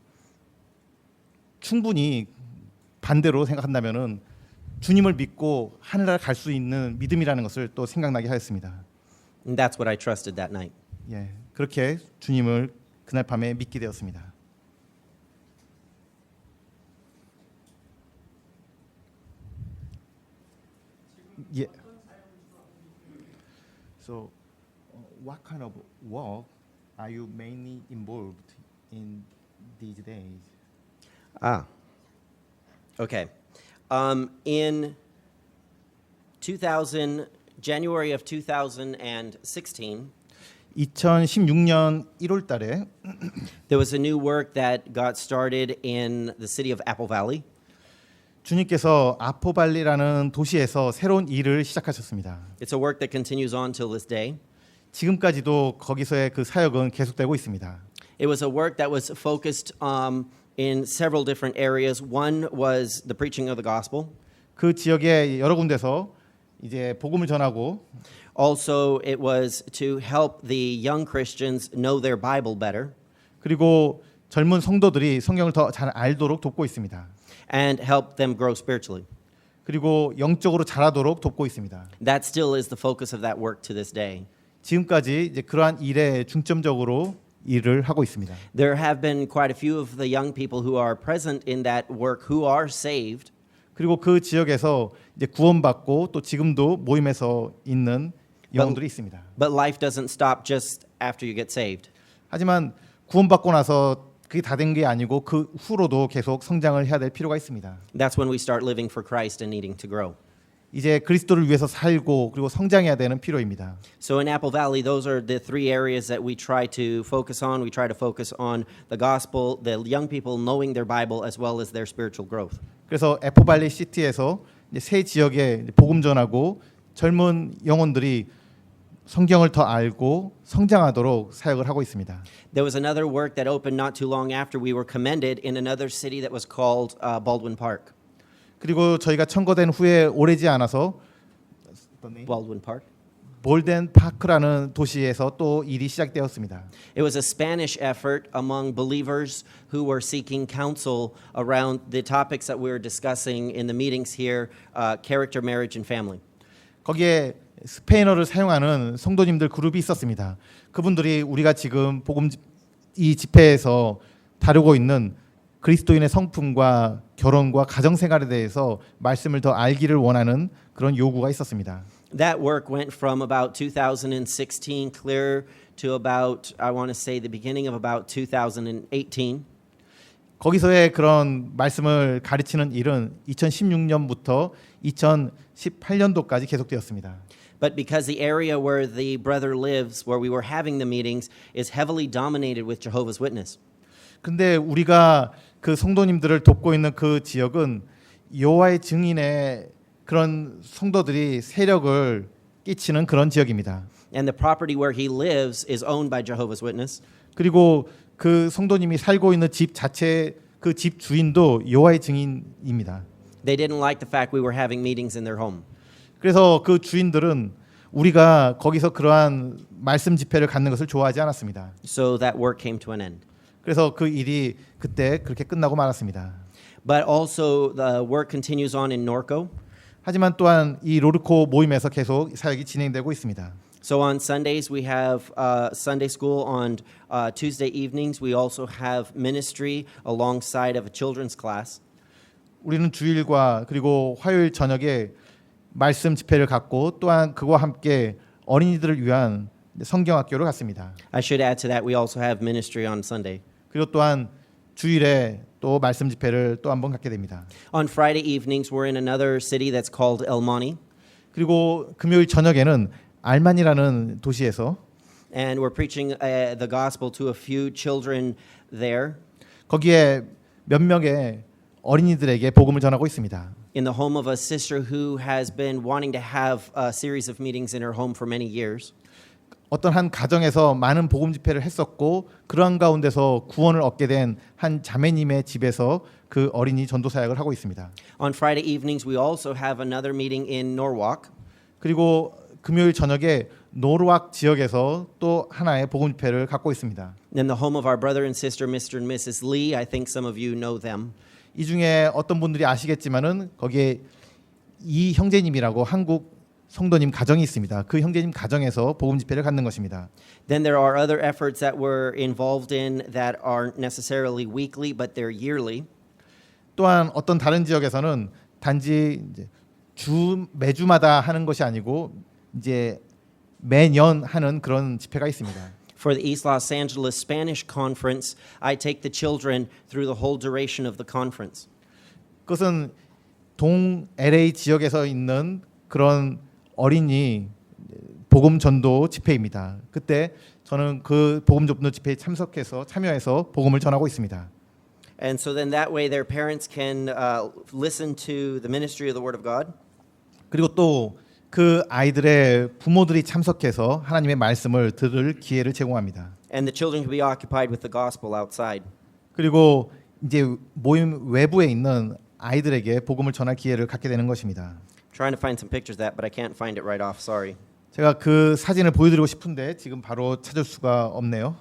A: 충분히 반대로 생각한다면은 주님을 믿고 하늘나라 갈 수 있는 믿음이라는 것을 또 생각나게 하였습니다.
B: And that's what I trusted that night.
A: 예, 그렇게 주님을 그날 밤에 믿게 되었습니다. 예. So, what kind of work are you mainly involved in these days?
B: Okay. In January of 2016,
A: 2016년 1월 달에
B: there was a new work that got started in the city of Apple Valley.
A: 주님께서 아포발리라는 도시에서 새로운 일을 시작하셨습니다.
B: It's a work that continues on till this day.
A: 지금까지도 거기서의 그 사역은 계속되고 있습니다.
B: It was a work that was focused in several different areas. One was the preaching of the gospel.
A: 그 지역의 여러 군데서 이제 복음을 전하고
B: Also, it was to help the young Christians know their Bible better
A: 그리고 젊은 성도들이 성경을 더 잘 알도록 돕고 있습니다.
B: and help them grow spiritually.
A: 그리고 영적으로 자라도록 돕고 있습니다.
B: That still is the focus of that work to this day.
A: 지금까지 이제 그러한 일에 중점적으로 일을 하고 있습니다.
B: There have been quite a few of the young people who are present in that work who are saved.
A: 그리고 그 지역에서 이제 구원받고 또 지금도 모임에서 있는 영혼들이 있습니다.
B: But life doesn't stop just after you get saved.
A: 하지만 구원받고 나서 그게 다 된 게 아니고 그 후로도 계속 성장을 해야 될 필요가 있습니다.
B: That's when we start living for Christ and needing to grow.
A: 이제 그리스도를 위해서 살고 그리고 성장해야 되는 필요입니다.
B: So in Apple Valley, those are the three areas that we try to focus on. We try to focus on the gospel, the young people knowing their Bible, as well as their spiritual growth.
A: 그래서 애포발리 시티에서 이제 세 지역에 복음 전하고 젊은 영혼들이 성경을 더 알고 성장하도록 사역을 하고 있습니다.
B: There was another work that opened not too long after we were commended in another city that was called Baldwin Park.
A: 그리고 저희가 청거된 후에 오래지 않아서
B: Baldwin Park.
A: 볼덴 파크라는 도시에서 또 일이 시작되었습니다.
B: It was a Spanish effort among believers who were seeking counsel around the topics that we were discussing in the meetings here, character, marriage, and family.
A: 거기에 스페인어를 사용하는 성도님들 그룹이 있었습니다. 그분들이 우리가 지금 복음 이 집회에서 다루고 있는 그리스도인의 성품과 결혼과 가정 생활에 대해서 말씀을 더 알기를 원하는 그런 요구가 있었습니다.
B: That work went from about 2016 clear to about, I want to say, the beginning of about 2018.
A: 거기서의 그런 말씀을 가르치는 일은 2016년부터 2018년도까지 계속되었습니다.
B: But because the area where the brother lives, where we were having the meetings, is heavily dominated with Jehovah's Witness.
A: 근데 우리가 그 성도님들을 돕고 있는 그 지역은 여호와의 증인의 그런 성도들이 세력을 끼치는 그런 지역입니다.
B: And the property where he lives is owned by Jehovah's Witness.
A: 그리고 그 성도님이 살고 있는 집 자체 그 집 주인도 여호와의 증인입니다.
B: They didn't like the fact we were having meetings in their home.
A: 그래서 그 주인들은 우리가 거기서 그러한 말씀 집회를 갖는 것을 좋아하지 않았습니다.
B: So that work came to an end.
A: 그래서 그 일이 그때 그렇게 끝나고 말았습니다.
B: But also the work continues on in Norco.
A: 하지만 또한 이 로르코 모임에서 계속 사역이 진행되고 있습니다.
B: So on Sundays we have Sunday school. On Tuesday evenings we also have ministry alongside of a children's class.
A: 우리는 주일과 그리고 화요일 저녁에 말씀 집회를 갖고 또한 그와 함께 어린이들을 위한 성경학교를 갔습니다.
B: I should add to that we also have ministry on Sunday.
A: 그리고 또한 주일에 또 말씀 집회를 또 한번 갖게 됩니다.
B: On Friday evenings we're in another city that's called El Monte.
A: 그리고 금요일 저녁에는 알만이라는 도시에서
B: And we're preaching the gospel to a few children there
A: 거기에 몇 명의 어린이들에게 복음을 전하고 있습니다.
B: in the home of a sister who has been wanting to have a series of meetings in her home for many years.
A: 어떤 한 가정에서 많은 복음 집회를 했었고 그러한 가운데서 구원을 얻게 된 한 자매님의 집에서 그 어린이 전도 사역을 하고 있습니다.
B: On Friday evenings we also have another meeting in Norwalk.
A: 그리고 금요일 저녁에 노르왁 지역에서 또 하나의 복음 집회를 갖고 있습니다.
B: In the home of our brother and sister Mr. and Mrs. Lee. I think some of you know them.
A: 이 중에 어떤 분들이 아시겠지만은 거기에 이 형제님이라고 한국 성도님 가정이 있습니다. 그 형제님 가정에서 복음 집회를 갖는 것입니다.
B: Then there are other efforts that we're involved in that aren't necessarily weekly but they're yearly.
A: 또한 어떤 다른 지역에서는 단지 이제 매주마다 하는 것이 아니고 이제 매년 하는 그런 집회가 있습니다.
B: For the East Los Angeles Spanish Conference, I take the children through the whole duration of the conference.
A: 그것은 동 LA 지역에서 있는 그런 어린이 복음 전도 집회입니다. 그때 저는 그 복음 전도 집회에 참여해서 복음을 전하고 있습니다.
B: And so then that way their parents can listen to the ministry of the Word of God.
A: 그리고 또 그 아이들의 부모들이 참석해서 하나님의 말씀을 들을 기회를 제공합니다.
B: And the children can be occupied with the gospel outside.
A: 그리고 이제 모임 외부에 있는 아이들에게 복음을 전할 기회를 갖게 되는 것입니다.
B: Trying to find some pictures of that, but I can't find it right off. Sorry.
A: 제가 그 사진을 보여드리고 싶은데 지금 바로 찾을 수가 없네요.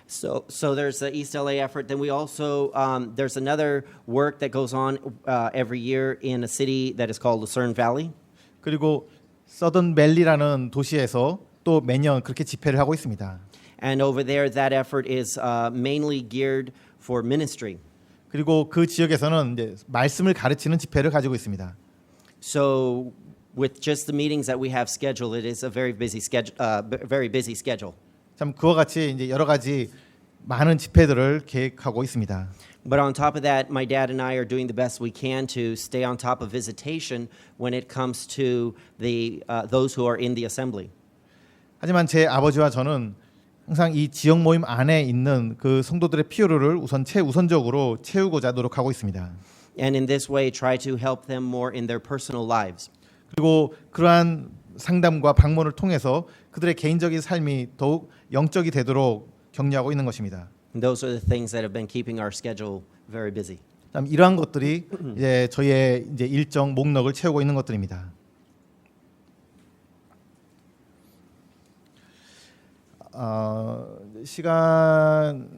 B: So there's the East LA effort. Then we also there's another work that goes on every year in a city that is called Lucerne Valley.
A: 그리고 서든밸리라는 도시에서 또 매년 그렇게 집회를 하고 있습니다.
B: And over there, that effort is mainly geared for ministry.
A: 그리고 그 지역에서는 이제 말씀을 가르치는 집회를 가지고 있습니다.
B: So with just the meetings that we have scheduled, it is a very busy schedule.
A: 참 그와 같이 이제 여러 가지 많은 집회들을 계획하고 있습니다.
B: But on top of that, my dad and I are doing the best we can to stay on top of visitation when it comes to the those who are in the assembly.
A: 하지만 제 아버지와 저는 항상 이 지역 모임 안에 있는 그 성도들의 필요를 우선 최우선적으로 채우고자 노력하고 있습니다.
B: And in this way, try to help them more in their personal lives.
A: 그리고 그러한 상담과 방문을 통해서 그들의 개인적인 삶이 더욱 영적이 되도록 격려하고 있는 것입니다.
B: And those are the things that have been keeping our schedule very busy.
A: 참 이러한 것들이 이제 저희의 이제 일정 목록을 채우고 있는 것들입니다. 시간이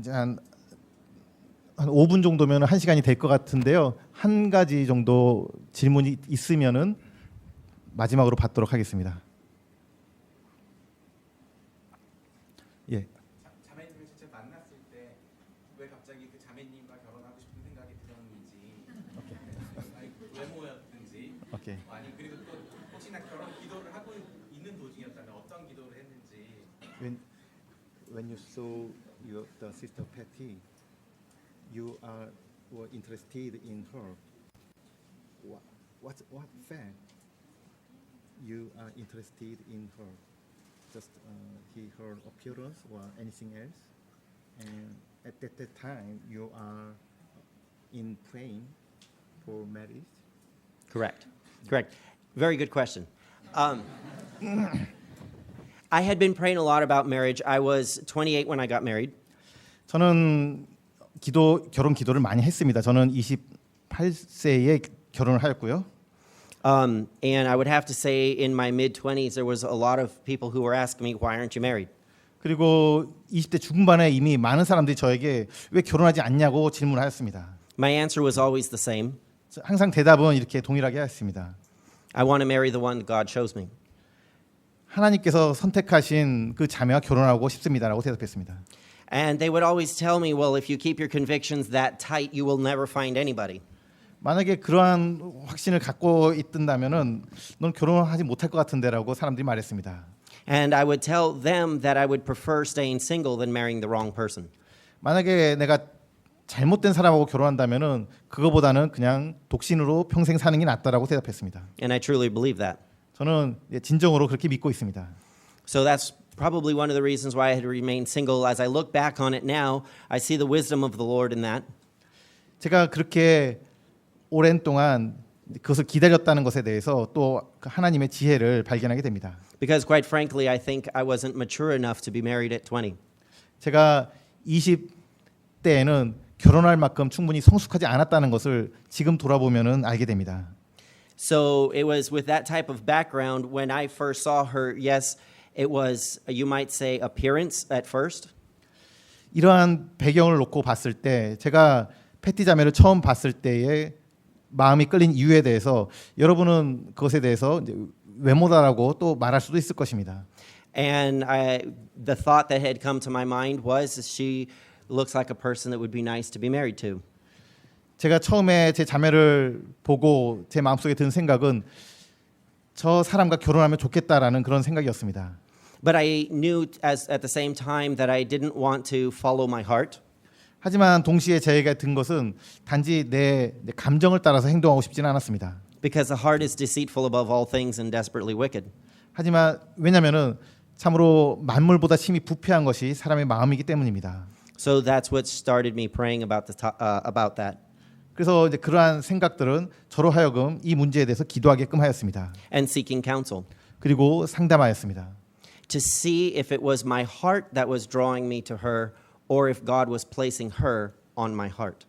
A: 이제 한 5분 정도면 1시간이 될 것 같은데요. 한 가지 정도 질문이 있으면은 마지막으로 받도록 하겠습니다. 예.
C: 자매님을 직접 만났을 때 왜 갑자기 그 자매님과 결혼하고 싶은 생각이 들었는지, 아니 외모였든지,
A: 오케이.
C: 아니 그리고 또 혹시나 결혼 기도를 하고 있는 도중이었다면 어떤 기도를 했는지.
A: When you saw the sister Patty, you were interested in her. What fact you are interested in her? Just her appearance or anything else? And at that time, you are in praying for marriage.
B: Correct. Very good question. I had been praying a lot about marriage. I was 28 when I got married.
A: 저는 결혼 기도를 많이 했습니다. 저는 28세에 결혼을 하였고요.
B: And I would have to say in my mid-20s, there was a lot of people who were asking me, why aren't you married?
A: 그리고 20대 중반에 이미 많은 사람들이 저에게 왜 결혼하지 않냐고 질문을 하였습니다.
B: My answer was always the same.
A: 항상 대답은 이렇게 동일하게 하였습니다.
B: I want to marry the one that God chose me.
A: 하나님께서 선택하신 그 자매와 결혼하고 싶습니다라고 대답했습니다.
B: And they would always tell me, well, if you keep your convictions that tight, you will never find anybody.
A: 만약에 그러한 확신을 갖고 있든다면은 넌 결혼하지 못할 것 같은데라고 사람들이 말했습니다.
B: And I would tell them that I would prefer staying single than marrying the wrong person.
A: 만약에 내가 잘못된 사람하고 결혼한다면은 그거보다는 그냥 독신으로 평생 사는 게 낫다라고 대답했습니다.
B: And I truly believe that.
A: 저는 진정으로 그렇게 믿고 있습니다.
B: So that's probably one of the reasons why I had remained single. As I look back on it now, I see the wisdom of the Lord in that.
A: 제가 그렇게 오랜 동안 그것을 기다렸다는 것에 대해서 또 하나님의 지혜를 발견하게 됩니다.
B: Because quite frankly, I think I wasn't mature enough to be married at 20.
A: 제가 20대에는 결혼할 만큼 충분히 성숙하지 않았다는 것을 지금 돌아보면은 알게 됩니다.
B: So it was with that type of background when I first saw her, yes, it was, you might say, appearance at first.
A: 이러한 배경을 놓고 봤을 때 제가 패티 자매를 처음 봤을 때의 마음이 끌린 이유에 대해서 여러분은 그것에 대해서 이제 외모다라고 또 말할 수도 있을 것입니다.
B: And the thought that had come to my mind was she looks like a person that would be nice to be married to.
A: 제가 처음에 제 자매를 보고 제 마음속에 든 생각은 저 사람과 결혼하면 좋겠다라는 그런 생각이었습니다.
B: But I knew at the same time that I didn't want to follow my heart.
A: 하지만 동시에 제가 든 것은 단지 내 감정을 따라서 행동하고 싶지는 않았습니다.
B: Because the heart is deceitful above all things and desperately wicked.
A: 하지만 왜냐면은 참으로 만물보다 심히 부패한 것이 사람의 마음이기 때문입니다.
B: So that's what started me praying about that.
A: 그래서 이제 그러한 생각들은 저로 하여금 이 문제에 대해서 기도하게끔 하였습니다.
B: and seeking counsel
A: 그리고 상담하였습니다.
B: to see if it was my heart that was drawing me to her or if God was placing her on my heart.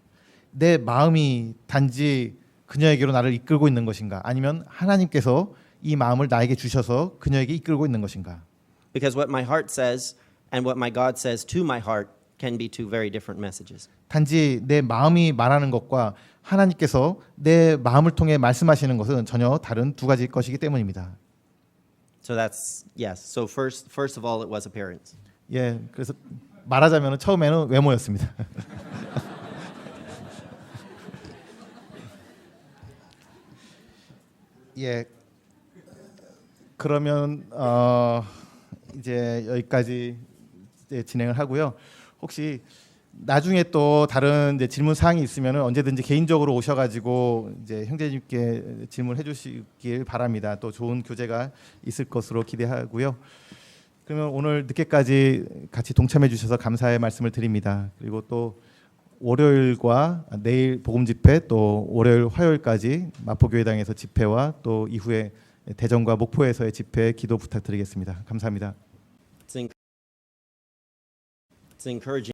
A: 내 마음이 단지 그녀에게로 나를 이끌고 있는 것인가 아니면 하나님께서 이 마음을 나에게 주셔서 그녀에게 이끌고 있는 것인가.
B: Because what my heart says and what my God says to my heart can be two very different messages.
A: 단지 내 마음이 말하는 것과 하나님께서 내 마음을 통해 말씀하시는 것은 전혀 다른 두 가지 것이기 때문입니다.
B: So that's yes. So first of all it was appearance.
A: 예, 그래서 말하자면 처음에는 외모였습니다. 예, 그러면 이제 여기까지 이제 진행을 하고요. 혹시 나중에 또 다른 이제 질문 사항이 있으면 언제든지 개인적으로 오셔가지고 이제 형제님께 질문해 주시길 바랍니다. 또 좋은 교제가 있을 것으로 기대하고요. 그러면 오늘 늦게까지 같이 동참해 주셔서 감사의 말씀을 드립니다. 그리고 또 월요일과 내일 복음 집회 또 월요일 화요일까지 마포교회당에서 집회와 또 이후에 대전과 목포에서의 집회 기도 부탁드리겠습니다. 감사합니다.
B: It's encouraging